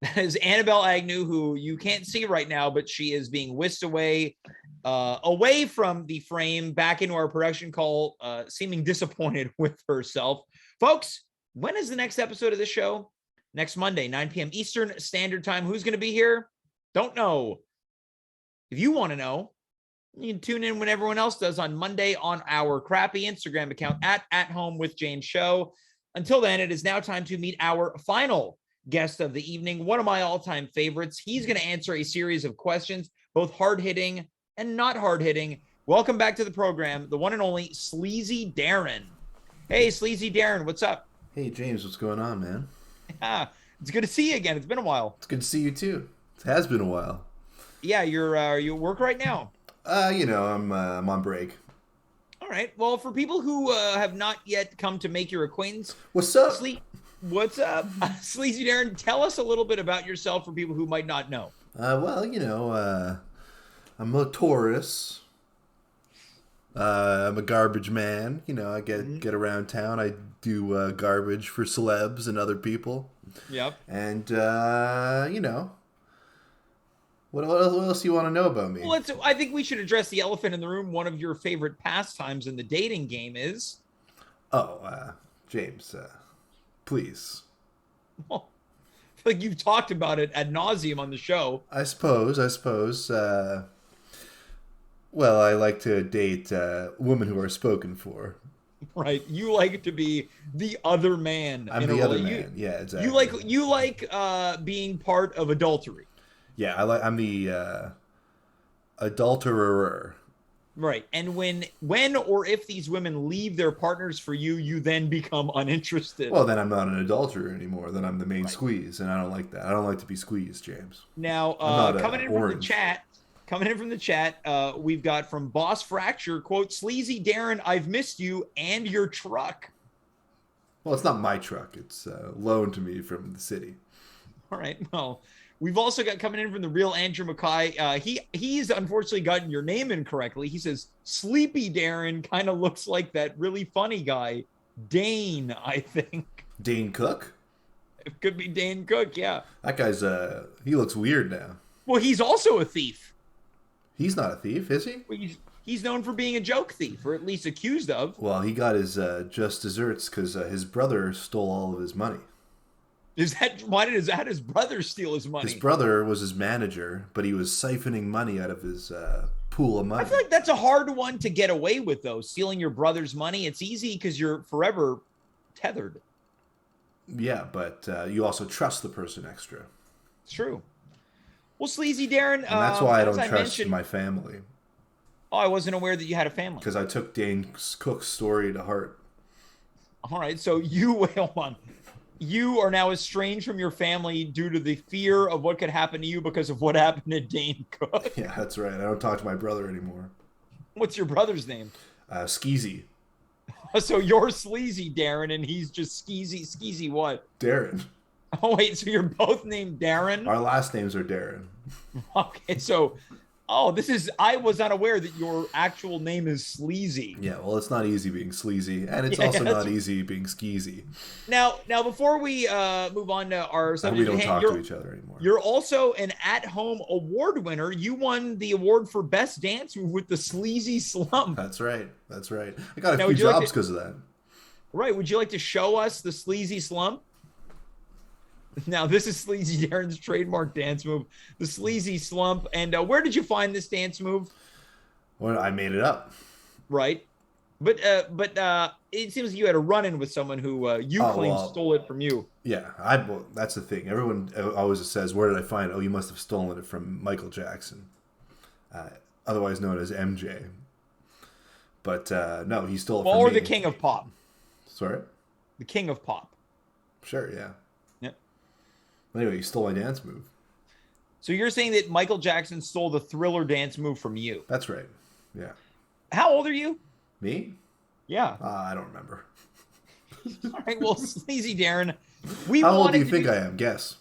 That is Annabelle Agnew, who you can't see right now, but she is being whisked away from the frame, back into our production call, seeming disappointed with herself. Folks, when is the next episode of this show? Next Monday, 9 p.m. Eastern Standard Time. Who's going to be here? Don't know. If you want to know, you can tune in when everyone else does on Monday on our crappy Instagram account at Home with James Show. Until then, it is now time to meet our final guest of the evening, one of my all-time favorites. He's going to answer a series of questions, both hard-hitting and not hard-hitting. Welcome back to the program, the one and only Sleazy Darren. Hey, Sleazy Darren, what's up? Hey James, what's going on, man? Yeah, it's good to see you again. It's been a while. It's good to see you too. It has been a while. Yeah, you at work right now. I'm on break. All right. Well, for people who have not yet come to make your acquaintance, What's up? What's up, Sleazy Darren? Tell us a little bit about yourself for people who might not know. I'm a Taurus. I'm a garbage man. I Mhm. get around town. I do garbage for celebs and other people. Yep. And what else do you want to know about Well, me? I think we should address the elephant in the room. One of your favorite pastimes in the dating game is, Oh, James, please. well, I feel like you've talked about it ad nauseum on the show. I suppose. Well, I like to date women who are spoken for. Right? You like to be the other man I'm in a the role. other man. Yeah, You exactly. like being part of adultery. Yeah, I'm the adulterer. Right. And when or if these women leave their partners for you, you then become uninterested. Well, then I'm not an adulterer anymore. Then I'm the main Right. squeeze, and I don't like that. I don't like to be squeezed, James. Now, I'm not coming in from the orange. chat, we've got from Boss Fracture, quote, Sleazy Darren, I've missed you and your truck. Well, it's not my truck. It's loaned to me from the city. All right. Well, we've also got coming in from the real Andrew Mackay. He's unfortunately gotten your name incorrectly. He says Sleepy Darren kind of looks like that really funny guy, Dane, I think. Dane Cook. It could be Dane Cook, yeah. That guy's he looks weird now. Well, he's also a thief. He's not a thief, is he? Well, he's known for being a joke thief, or at least accused of. Well, he got his just desserts because his brother stole all of his money. Is that why did his brother steal his His money? brother was his manager, but he was siphoning money out of his pool of I money. feel like that's a hard one to get away with, though. Stealing your brother's money, it's easy because you're forever tethered. Yeah, but you also trust the person extra. It's true. Well, Sleazy Darren, And that's why I as don't I trust mentioned, my family. oh, I wasn't aware that you had a family. Because I took Dane Cook's story to heart. All right, so you wait, hold on. You are now estranged from your family due to the fear of what could happen to you because of what happened to Dane Cook. Yeah, that's right. I don't talk to my brother anymore. What's your brother's name? Skeezy. So you're Sleazy Darren, and he's just Skeezy what? Darren. Oh wait, so you're both named Darren? Our last names are Darren. Okay, so I was unaware that your actual name is Sleazy. Yeah, well, it's not easy being sleazy, and it's Yeah, also that's- not easy being skeezy. now before we move on to our And subject we at don't hand, talk to each other anymore. you're also an at-home award winner. You won the award for best dance move with the Sleazy Slump. That's right. That's right. I got a Now, few would you like jobs to- because of that. Right? Would you like to show us the Sleazy Slump? Now, this is Sleazy Darren's trademark dance move, the Sleazy Slump. And where did you find this dance move? Well, I made it up. Right? But it seems you had a run-in with someone who you Oh, claim well, stole it from you. Yeah, well, that's the thing. Everyone always says, "Where did I find it?" Oh, you must have stolen it from Michael Jackson, otherwise known as MJ. But no, he stole it from Or me. the King of Pop. Sorry. The King of Pop. Sure. Yeah. Yep. Anyway, he stole my dance move. So you're saying that Michael Jackson stole the Thriller dance move from you. That's right. Yeah. How old are you? Me? Yeah. I don't remember. All right. Well, Sleazy Darren, we How old wanted do you to think I am? Guess.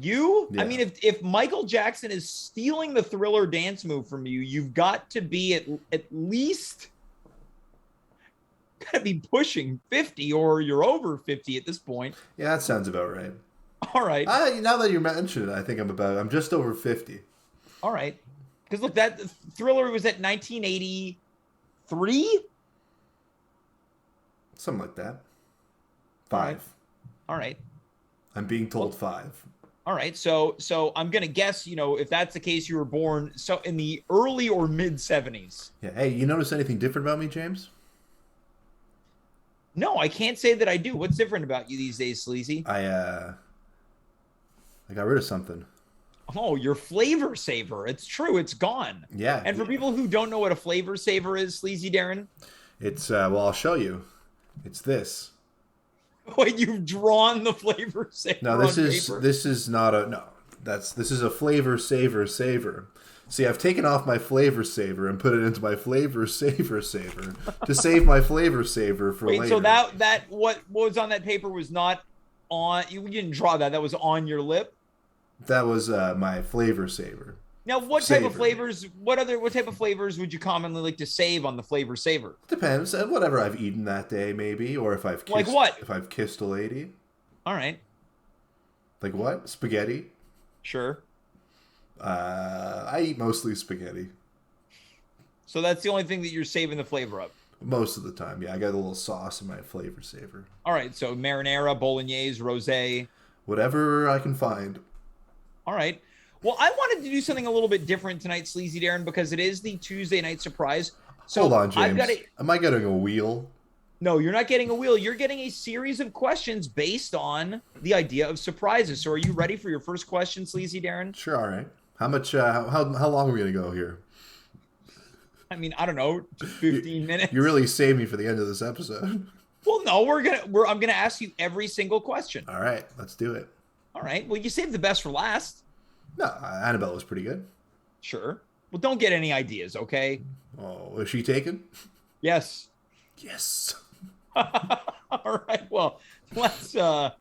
You? Yeah. I mean, if Michael Jackson is stealing the Thriller dance move from you, you've got to be at least gotta be pushing 50, or you're over 50 at this point. Yeah, that sounds about right. All right. Now that you mention it, I think I'm just over 50. All right. Because look, that Thriller was at 1983. Something like that. All right. 5. All right. I'm being told 5. All right. So I'm gonna guess, if that's the case, you were born so in the early or mid 70s. Yeah. Hey, you notice anything different about me, James? No, I can't say that I do. What's different about you these days, Sleazy? I got rid of something. Oh, your flavor saver. It's true. It's gone. Yeah. And for people who don't know what a flavor saver is, Sleazy Darren, It's well, I'll show you. It's this. Wait, you've drawn the flavor saver No, on paper. this is not a no. This is a flavor saver. See, I've taken off my flavor saver and put it into my flavor saver to save my flavor saver for Wait, later. so that what was on that paper was not on, you didn't draw that. That was on your lip. That was my flavor saver. Now, what type of flavors? What type of flavors would you commonly like to save on the flavor saver? Depends. Whatever I've eaten that day, maybe, or if I've kissed, like what? If I've kissed a lady. All right. Like what? Spaghetti. Sure. I eat mostly spaghetti. So that's the only thing that you're saving the flavor of. Most of the time, yeah. I got a little sauce in my flavor saver. All right. So marinara, bolognese, rosé. Whatever I can find. All right. Well, I wanted to do something a little bit different tonight, Sleazy Darren, because it is the Tuesday night surprise. So hold on, James. Am I getting a wheel? No, you're not getting a wheel. You're getting a series of questions based on the idea of surprises. So are you ready for your first question, Sleazy Darren? Sure, all right. How much? How long are we going to go here? I mean, I don't know, 15 minutes. You really saved me for the end of this episode. Well, no, I'm gonna ask you every single question. All right, let's do it. All right. Well, you saved the best for last. No, Annabelle was pretty good. Sure. Well, don't get any ideas, okay? Oh, was she taken? Yes. Yes. All right. Well, let's go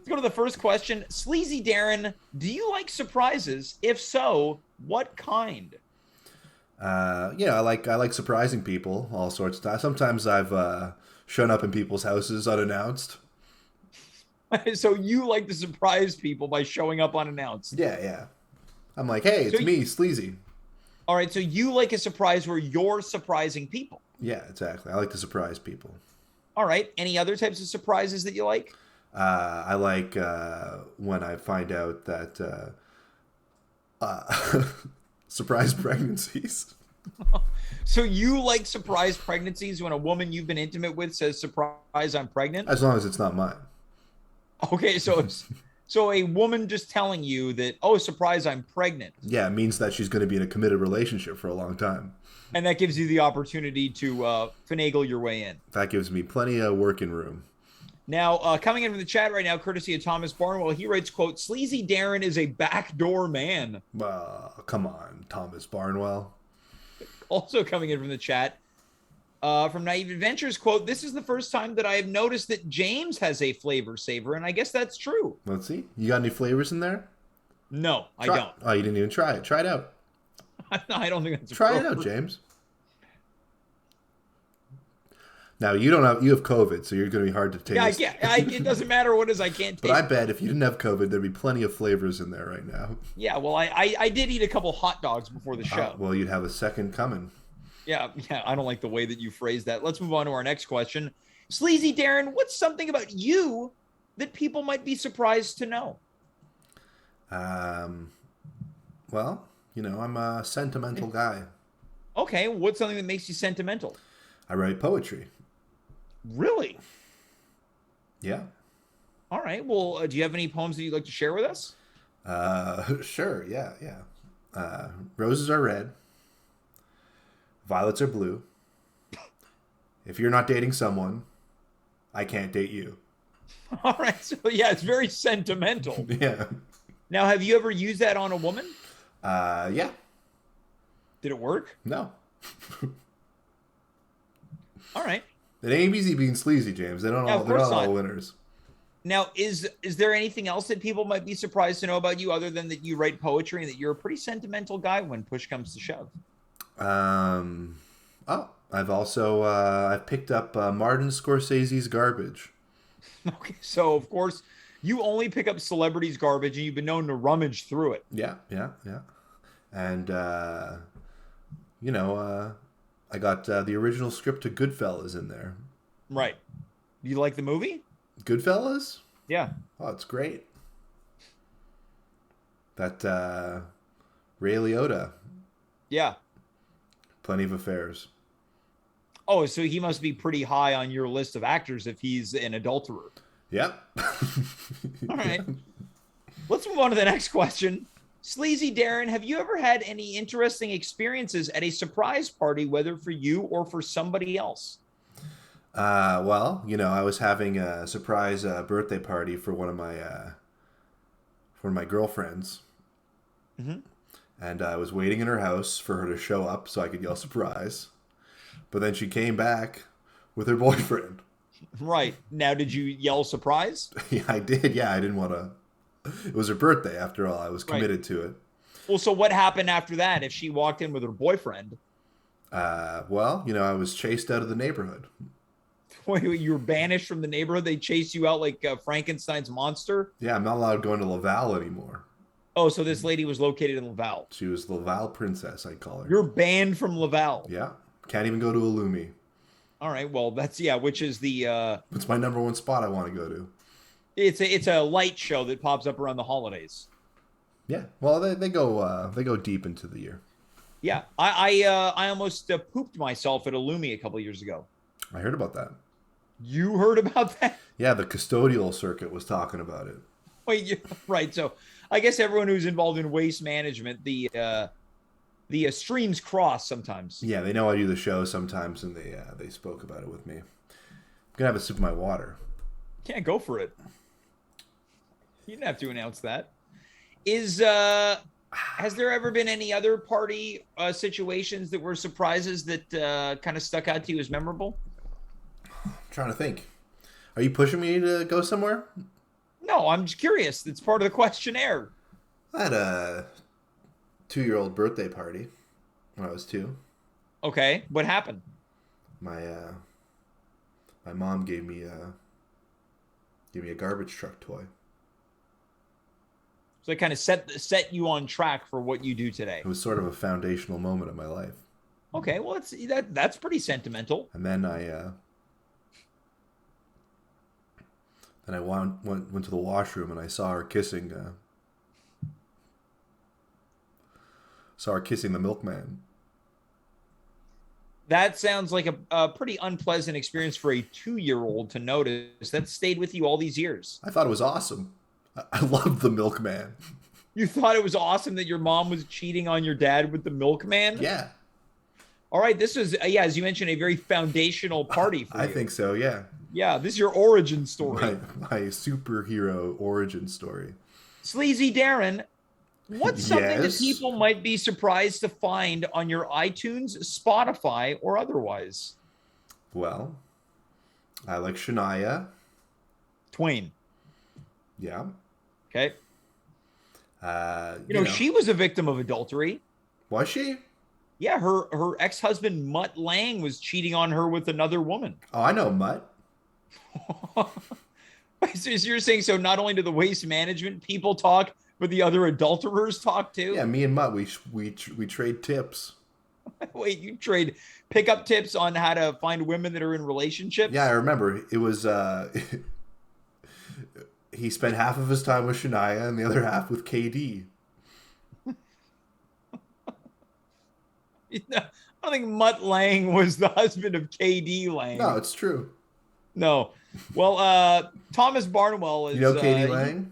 to the first question. Sleazy Darren, do you like surprises? If so, what kind? Yeah, I like surprising people, all sorts of times. Sometimes I've shown up in people's houses unannounced. So you like to surprise people by showing up unannounced? Yeah. I'm like, hey, it's me, Sleazy. All right, so you like a surprise where you're surprising people. Yeah, exactly. I like to surprise people. All right. Any other types of surprises that you like? I like when I find out that surprise pregnancies. So you like surprise pregnancies when a woman you've been intimate with says, surprise, I'm pregnant? As long as it's not mine. Okay, so a woman just telling you that, oh, surprise, I'm pregnant. Yeah, it means that she's going to be in a committed relationship for a long time. And that gives you the opportunity to finagle your way in. That gives me plenty of working room. Now, coming in from the chat right now, courtesy of Thomas Barnwell, he writes, quote, Sleazy Darren is a backdoor man. Come on, Thomas Barnwell. Also coming in from the chat, from Naive Adventures, quote, this is the first time that I have noticed that James has a flavor saver, and I guess that's true. Let's see. You got any flavors in there? No, I don't. Oh, you didn't even try it. Try it out. I don't think that's Try it out, James. Now, you have COVID, so you're going to be hard to taste. Yeah, it doesn't matter what it is, I can't taste. But I bet if you didn't have COVID, there'd be plenty of flavors in there right now. Yeah, well, I did eat a couple hot dogs before the show. Well, you'd have a second coming. Yeah, I don't like the way that you phrased that. Let's move on to our next question. Sleazy Darren, what's something about you that people might be surprised to know? Well, I'm a sentimental guy. Okay, what's something that makes you sentimental? I write poetry. Really? Yeah. All right. Well, do you have any poems that you'd like to share with us? Sure. Yeah. Roses are red. Violets are blue. If you're not dating someone, I can't date you. All right. So, yeah, it's very sentimental. Yeah. Now, have you ever used that on a woman? Yeah. Did it work? No. All right. It ain't easy being sleazy, James. They're not all winners. Now, is there anything else that people might be surprised to know about you other than that you write poetry and that you're a pretty sentimental guy when push comes to shove? I've also I've picked up Martin Scorsese's garbage. Okay, so of course you only pick up celebrities' garbage, and you've been known to rummage through it. Yeah. And I got the original script to Goodfellas in there. Right. You like the movie? Goodfellas? Yeah. Oh, it's great. That Ray Liotta. Yeah. Plenty of affairs. Oh, so he must be pretty high on your list of actors if he's an adulterer. Yep. All right. Let's move on to the next question. Sleazy Darren, have you ever had any interesting experiences at a surprise party, whether for you or for somebody else? Well, I was having a surprise birthday party for one of my girlfriends, Hmm. and I was waiting in her house for her to show up so I could yell surprise. But then she came back with her boyfriend. Right. Now, did you yell surprise? Yeah, I did. Yeah, I didn't want to. It was her birthday after all. I was Right. committed to it. Well, so what happened after that if she walked in with her boyfriend? Well, I was chased out of the neighborhood. You were banished from the neighborhood. They chased you out like Frankenstein's monster. Yeah, I'm not allowed to go into Laval anymore. Oh, so this lady was located in Laval. She was Laval Princess, I call her. You're banned from Laval. Yeah, can't even go to Illumi. All right. Well, that's yeah. Which is the It's my number one spot I want to go to. it's a light show that pops up around the holidays. Yeah, well, they go deep into the year. Yeah, I almost pooped myself at Illumi a couple years ago. I heard about that. You heard about that? Yeah, the custodial circuit was talking about it. Wait, right. So I guess everyone who's involved in waste management, the streams cross sometimes. Yeah, they know I do the show sometimes, and they spoke about it with me. I'm gonna have a sip of my water. Can't go for it. You didn't have to announce that. Has there ever been any other party situations that were surprises that kind of stuck out to you as memorable? I'm trying to think. Are you pushing me to go somewhere? No, I'm just curious. It's part of the questionnaire. I had a 2-year-old birthday party when I was 2. Okay, what happened? My mom gave me a garbage truck toy. So it kind of set you on track for what you do today. It was sort of a foundational moment of my life. Okay, well, that's pretty sentimental. And then I went to the washroom and I saw her kissing the milkman. That sounds like a pretty unpleasant experience for a 2-year-old to notice. That stayed with you all these years. I thought it was awesome. I loved the milkman. You thought it was awesome that your mom was cheating on your dad with the milkman? Yeah. All right, this is, yeah, as you mentioned, a very foundational party for you. I think so, yeah. Yeah, this is your origin story. My superhero origin story. Sleazy Darren, what's something that Yes? people might be surprised to find on your iTunes, Spotify, or otherwise? Well, I like Shania. Twain. Yeah. Okay. You know, She was a victim of adultery. was she? Yeah, her ex-husband Mutt Lang was cheating on her with another woman. Oh, I know Mutt. So you're saying so not only do the waste management people talk, but the other adulterers talk too? Yeah, me and Mutt, we trade tips. Wait, you trade pickup tips on how to find women that are in relationships? Yeah, I remember. It was he spent half of his time with Shania and the other half with KD. I don't think Mutt Lang was the husband of KD Lang. No, it's true. No. Well, Thomas Barnwell is. You know KD Lang?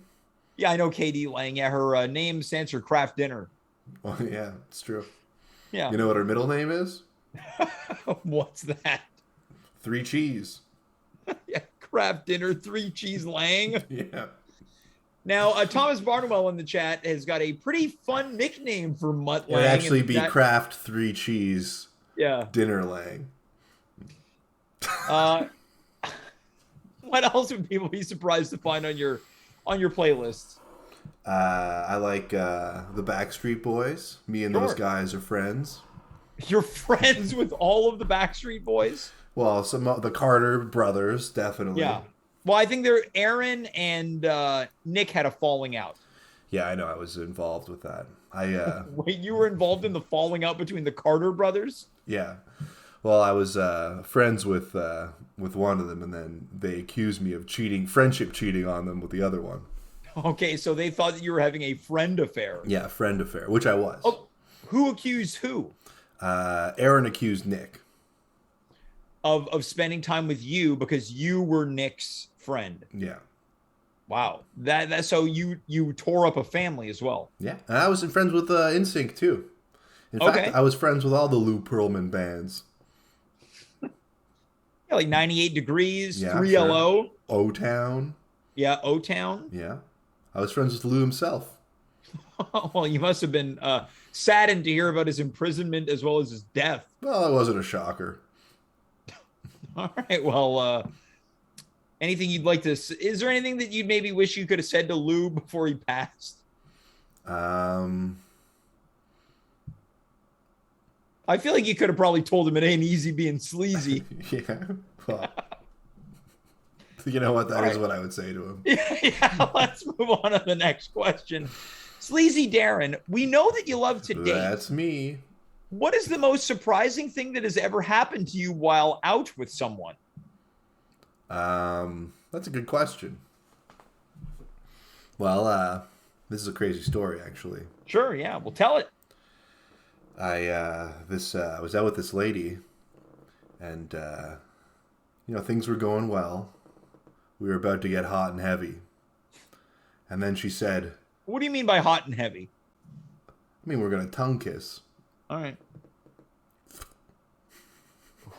Yeah, I know KD Lang. Yeah, her name stands for Kraft Dinner. Well, yeah, it's true. Yeah. You know what her middle name is? What's that? 3 Cheese. Yeah, Kraft Dinner, 3 Cheese Lang. Yeah. Now, Thomas Barnwell in the chat has got a pretty fun nickname for Mutt It Lang. would actually be Kraft 3 Cheese Yeah. Dinner Lang. What else would people be surprised to find on your playlist? I like the Backstreet Boys. Me and those guys are friends. You're friends with all of the Backstreet Boys? Well, some of the Carter brothers, definitely. Yeah. Well, I think Aaron and Nick had a falling out. Yeah, I know. I was involved with that. Wait, you were involved in the falling out between the Carter brothers? Yeah. Well, I was friends with one of them, and then they accused me of friendship cheating on them with the other one. Okay, so they thought that you were having a friend affair. Yeah, friend affair, which I was. Oh, who accused who? Aaron accused Nick. Of spending time with you because you were Nick's friend. Yeah. Wow. That so you tore up a family as well. Yeah, and I was friends with NSYNC too. In fact, I was friends with all the Lou Pearlman bands. Yeah, like 98 degrees, Yeah, 3LO. O-Town. Yeah, O-Town. Yeah. I was friends with Lou himself. Well, you must have been saddened to hear about his imprisonment as well as his death. Well, it wasn't a shocker. All right. Well, anything you'd like to? Is there anything that you'd maybe wish you could have said to Lou before he passed? I feel like you could have probably told him it ain't easy being sleazy. Yeah. Well, you know what? That is right. what I would say to him. Yeah. Let's move on to the next question. Sleazy Darren, we know that you love to date. That's me. What is the most surprising thing that has ever happened to you while out with someone? That's a good question. Well, this is a crazy story, actually. Sure, yeah. Well, tell it. I was out with this lady, and things were going well. We were about to get hot and heavy, and then she said, "What do you mean by hot and heavy?" I mean, we're gonna tongue kiss. All right.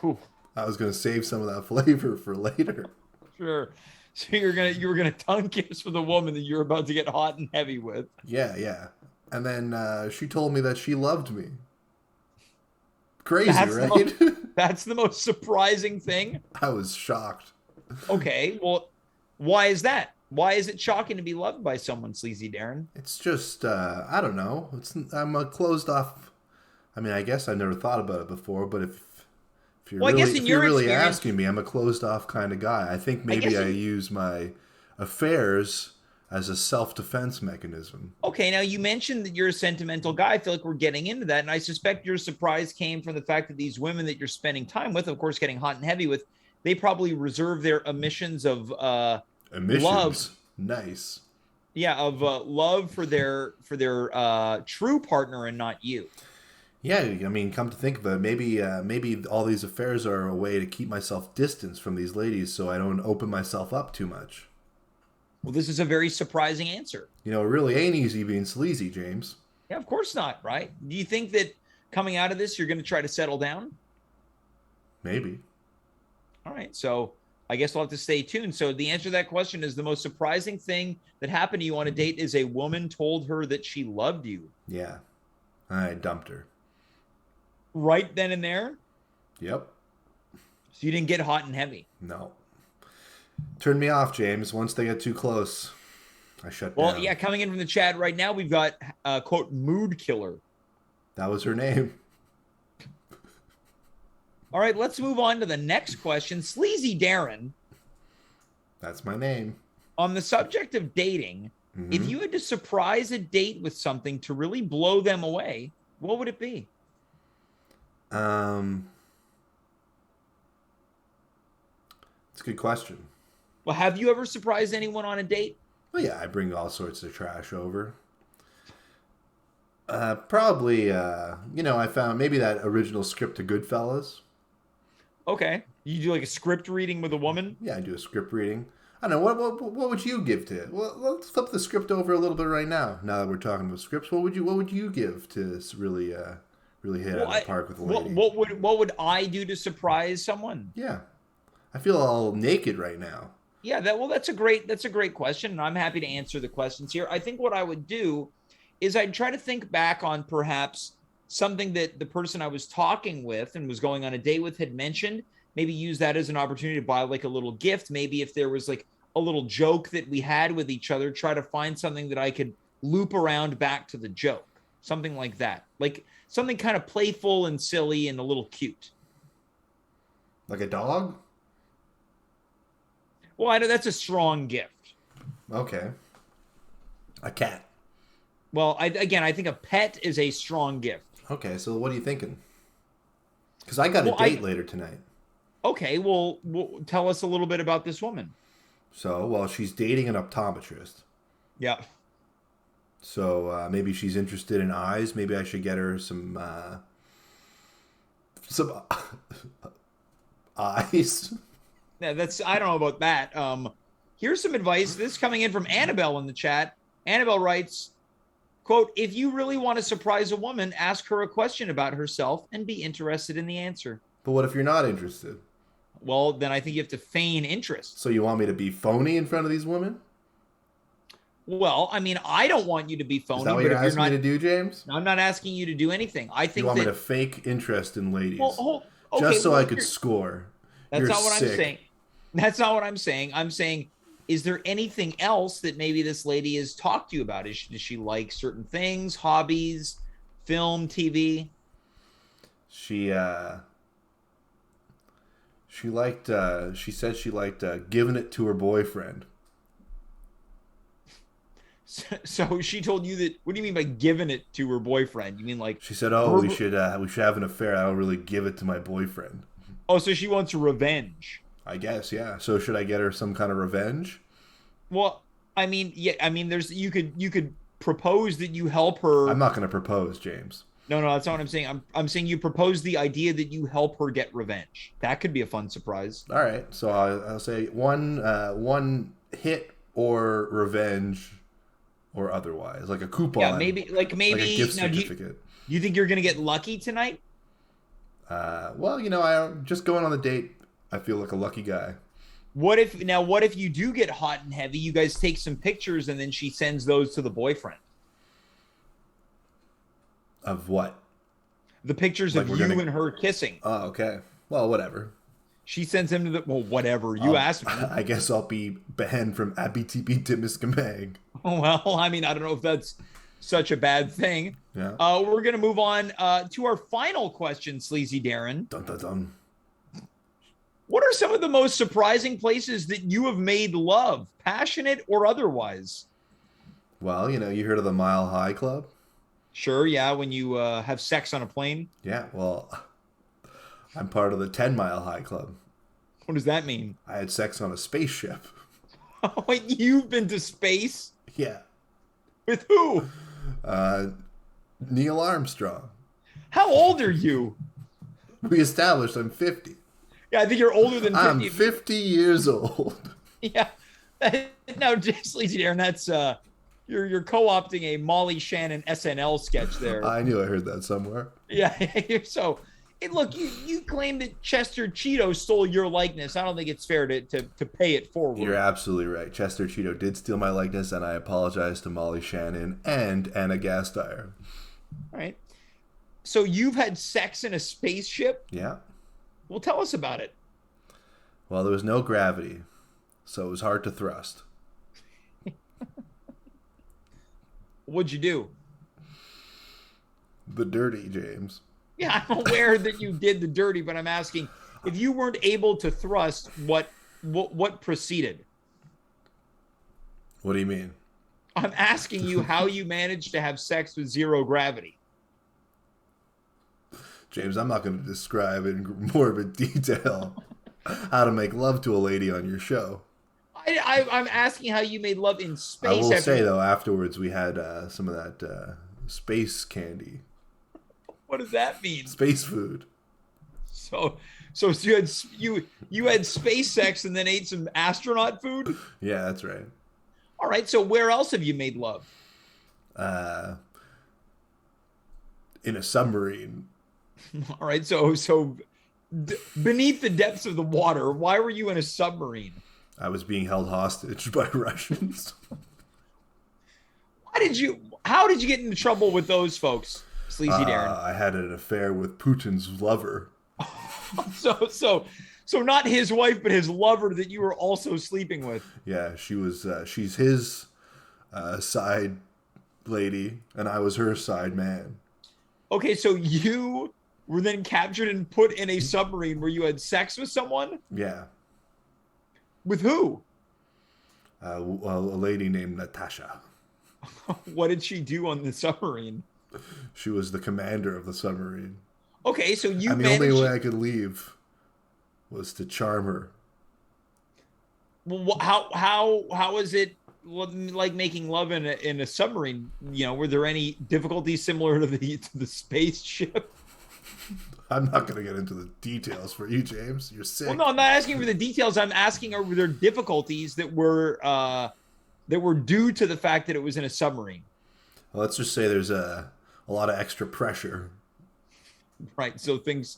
Whew. I was gonna save some of that flavor for later. Sure. So you were gonna tongue kiss with a woman that you're about to get hot and heavy with. Yeah. And then she told me that she loved me. Crazy, right? That's the most surprising thing. I was shocked. Okay, well, why is that? Why is it shocking to be loved by someone, Sleazy Darren? It's just I don't know. I'm a closed off. I mean, I guess I never thought about it before, but if you're really asking me, I'm a closed off kind of guy. I think maybe I use my affairs as a self-defense mechanism. Okay, now you mentioned that you're a sentimental guy. I feel like we're getting into that, and I suspect your surprise came from the fact that these women that you're spending time with, of course, getting hot and heavy with, they probably reserve their emissions of love. Nice. Yeah, of love for their true partner and not you. Yeah, I mean, come to think of it, maybe all these affairs are a way to keep myself distanced from these ladies, so I don't open myself up too much. Well, this is a very surprising answer. You know, it really ain't easy being sleazy, James. Yeah, of course not, right? Do you think that coming out of this, you're going to try to settle down? Maybe. All right, so I guess we'll have to stay tuned. So the answer to that question is the most surprising thing that happened to you on a date is a woman told her that she loved you. Yeah, I dumped her. Right then and there? Yep. So you didn't get hot and heavy? No. Turn me off, James. Once they get too close, I shut down. Well, yeah, coming in from the chat right now, we've got, quote, mood killer. That was her name. All right, let's move on to the next question. Sleazy Darren. That's my name. On the subject of dating, if you had to surprise a date with something to really blow them away, what would it be? It's a good question. Well, have you ever surprised anyone on a date? Well, yeah, I bring all sorts of trash over. Probably, I found maybe that original script to Goodfellas. Okay. You do like a script reading with a woman? Yeah, I do a script reading. I don't know, what would you give to it? Well, let's flip the script over a little bit right now. Now that we're talking about scripts, what would you give to really hit out of the park with a lady? What would I do to surprise someone? Yeah. I feel all naked right now. Yeah, that's a great question, and I'm happy to answer the questions here. I think what I would do is I'd try to think back on perhaps something that the person I was talking with and was going on a date with had mentioned, maybe use that as an opportunity to buy like a little gift. Maybe if there was like a little joke that we had with each other, try to find something that I could loop around back to the joke, something like that. Like something kind of playful and silly and a little cute. Like a dog? Well, I know that's a strong gift. Okay. A cat. Well, I think a pet is a strong gift. Okay, so what are you thinking? Because I got a date later tonight. Okay, well, tell us a little bit about this woman. So, she's dating an optometrist. Yeah. So maybe she's interested in eyes. Maybe I should get her some eyes. Yeah, I don't know about that. Here's some advice. This is coming in from Annabelle in the chat. Annabelle writes, quote, if you really want to surprise a woman, ask her a question about herself and be interested in the answer. But what if you're not interested? Well, then I think you have to feign interest. So you want me to be phony in front of these women? Well, I mean, I don't want you to be Is phony, that what but you're if you're asking me not, to do, James? I'm not asking you to do anything. I You think want me that, to fake interest in well, ladies okay, just so well, I if could you're, score? that's You're not what I'm sick. saying. That's not what I'm saying. I'm saying, is there anything else that maybe this lady has talked to you about? Does she like certain things, hobbies, film, TV? She she said she liked giving it to her boyfriend. So she told you that. What do you mean by giving it to her boyfriend? You mean like She said, "Oh, verbal? we should have an affair. I don't really give it to my boyfriend." Oh, so she wants revenge. I guess, yeah. So should I get her some kind of revenge? Well, I mean, yeah, I mean, there's you could propose that you help I'm her. not going to propose, James. No, no, that's not what I'm saying. I'm saying you propose the idea that you help her get revenge. That could be a fun surprise. All right. So I'll say one hit or revenge or otherwise, like a Yeah, coupon, maybe like like a maybe gift now certificate. do you think you're gonna get lucky tonight? Well, I just going on the date. I feel like a lucky guy. What if you do get hot and heavy? You guys take some pictures and then she sends those to the boyfriend. Of what? The pictures Like of we're you gonna. and her kissing. Oh, okay. Well, whatever. She sends him to the well, whatever. You asked me. I guess I'll be banned from ABTB Timiskamang. Well, I mean, I don't know if that's such a bad thing. Yeah. We're gonna move on to our final question, Sleazy Darren. Dun dun dun. What are some of the most surprising places that you have made love, passionate or otherwise? Well, you heard of the Mile High Club? Sure, yeah, when you have sex on a plane. Yeah. Well, I'm part of the 10 Mile High Club. What does that mean? I had sex on a spaceship. Oh, wait, you've been to space? Yeah. With who? Neil Armstrong. How old are you? We established I'm 50. Yeah, I think you're older than 50. I'm 50 years old. Yeah. No, just Sleazy Darren, that's you're co-opting a Molly Shannon SNL sketch there. I knew I heard that somewhere. Yeah. So, look, you claim that Chester Cheeto stole your likeness. I don't think it's fair to pay it forward. You're absolutely right. Chester Cheeto did steal my likeness, and I apologize to Molly Shannon and Anna Gasteyer. All right. So you've had sex in a spaceship? Yeah. Well, tell us about it. Well, there was no gravity, so it was hard to thrust. What'd you do? The dirty, James. Yeah, I'm aware that you did the dirty, but I'm asking if you weren't able to thrust, what proceeded? What do you mean? I'm asking you how you managed to have sex with zero gravity. James, I'm not going to describe in more of a detail how to make love to a lady on your show. I'm asking how you made love in space. I will say, though, afterwards we had some of that space candy. What does that mean? Space food. So you had space sex and then ate some astronaut food? Yeah, that's right. All right. So where else have you made love? In a submarine. All right. So beneath the depths of the water, why were you in a submarine? I was being held hostage by Russians. How did you get into trouble with those folks, Sleazy Darren? I had an affair with Putin's lover. So not his wife, but his lover that you were also sleeping with. Yeah, she's his side lady, and I was her side man. Okay, so you were then captured and put in a submarine where you had sex with someone? Yeah. With who? A lady named Natasha. What did she do on the submarine? She was the commander of the submarine. Okay, so you and the only way I could leave was to charm her. Well, how is it like making love in a submarine? Were there any difficulties similar to the spaceship? I'm not going to get into the details for you, James. You're sick. Well, no, I'm not asking for the details. I'm asking were there difficulties that were due to the fact that it was in a submarine? Well, let's just say there's a lot of extra pressure. Right. So things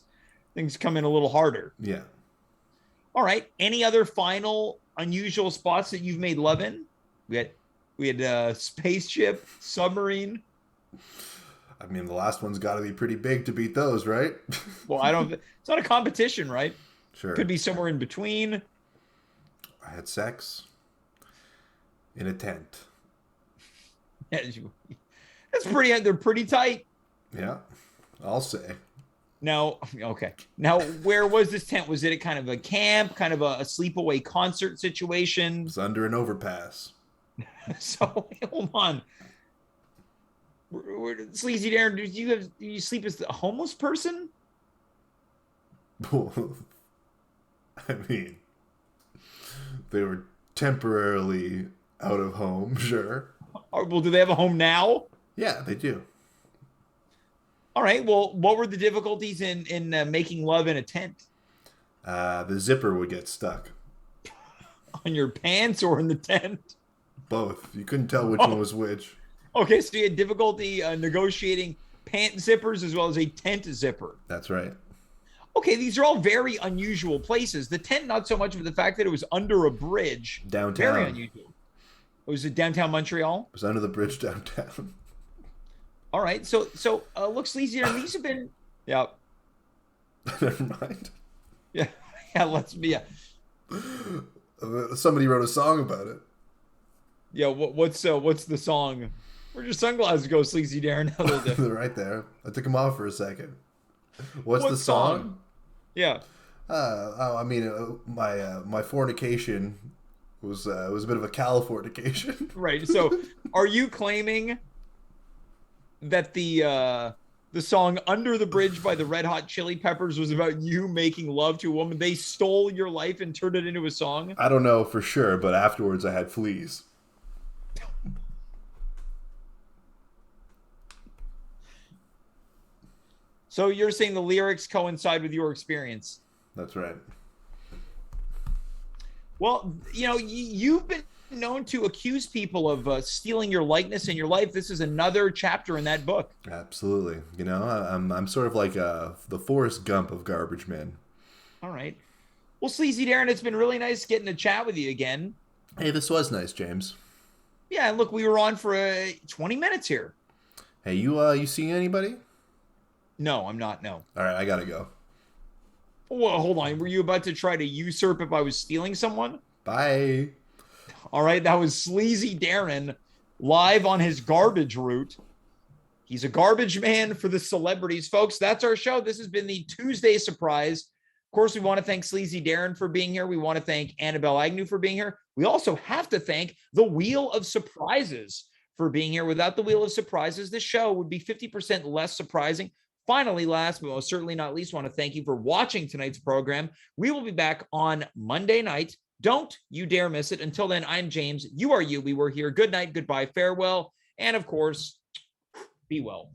come in a little harder. Yeah. All right. Any other final unusual spots that you've made love in? We had spaceship, submarine. I mean, the last one's got to be pretty big to beat those, right? Well, it's not a competition, right? Sure. Could be somewhere in between. I had sex in a tent. That's pretty, they're pretty tight. Yeah, I'll say. Now, okay. Now, where was this tent? Was it a kind of a camp, kind of a sleepaway concert situation? It's under an overpass. So, hold on. Sleazy Darren, do you sleep as a homeless person? I mean, they were temporarily out of home, sure. Well, do they have a home now? Yeah, they do. All right. Well, what were the difficulties in making love in a tent? The zipper would get stuck. On your pants or in the tent? Both. You couldn't tell which one was which. Okay, so you had difficulty negotiating pant zippers as well as a tent zipper. That's right. Okay, these are all very unusual places. The tent, not so much of the fact that it was under a bridge. Downtown. Very unusual. Was it downtown Montreal? It was under the bridge downtown. All right. So look, Sleazy, these have been, yeah. Never mind. Yeah. Yeah. Somebody wrote a song about it. Yeah. What's the song? Where'd your sunglasses go, Sleazy Darren? They're right there. I took them off for a second. What's the song? Yeah. I mean, my fornication was a bit of a Californication. Right. So, are you claiming that the song "Under the Bridge" by the Red Hot Chili Peppers was about you making love to a woman? They stole your life and turned it into a song? I don't know for sure, but afterwards I had fleas. So you're saying the lyrics coincide with your experience? That's right. Well, you've been known to accuse people of stealing your likeness in your life. This is another chapter in that book. Absolutely. I'm sort of like the Forrest Gump of garbage men. All right. Well, Sleazy Darren, it's been really nice getting to chat with you again. Hey, this was nice, James. Yeah, and look, we were on for 20 minutes here. Hey, you seeing anybody? No, I'm not. No. All right, I gotta go. Well, hold on. Were you about to try to usurp if I was stealing someone? Bye. All right, that was Sleazy Darren live on his garbage route. He's a garbage man for the celebrities. Folks, that's our show. This has been the Tuesday surprise. Of course, we want to thank Sleazy Darren for being here. We want to thank Annabelle Agnew for being here. We also have to thank the Wheel of Surprises for being here. Without the Wheel of Surprises, this show would be 50% less surprising. Finally, last but most certainly not least, want to thank you for watching tonight's program. We will be back on Monday night. Don't you dare miss it. Until then, I'm James. You are you. We were here. Good night. Goodbye. Farewell. And of course, be well.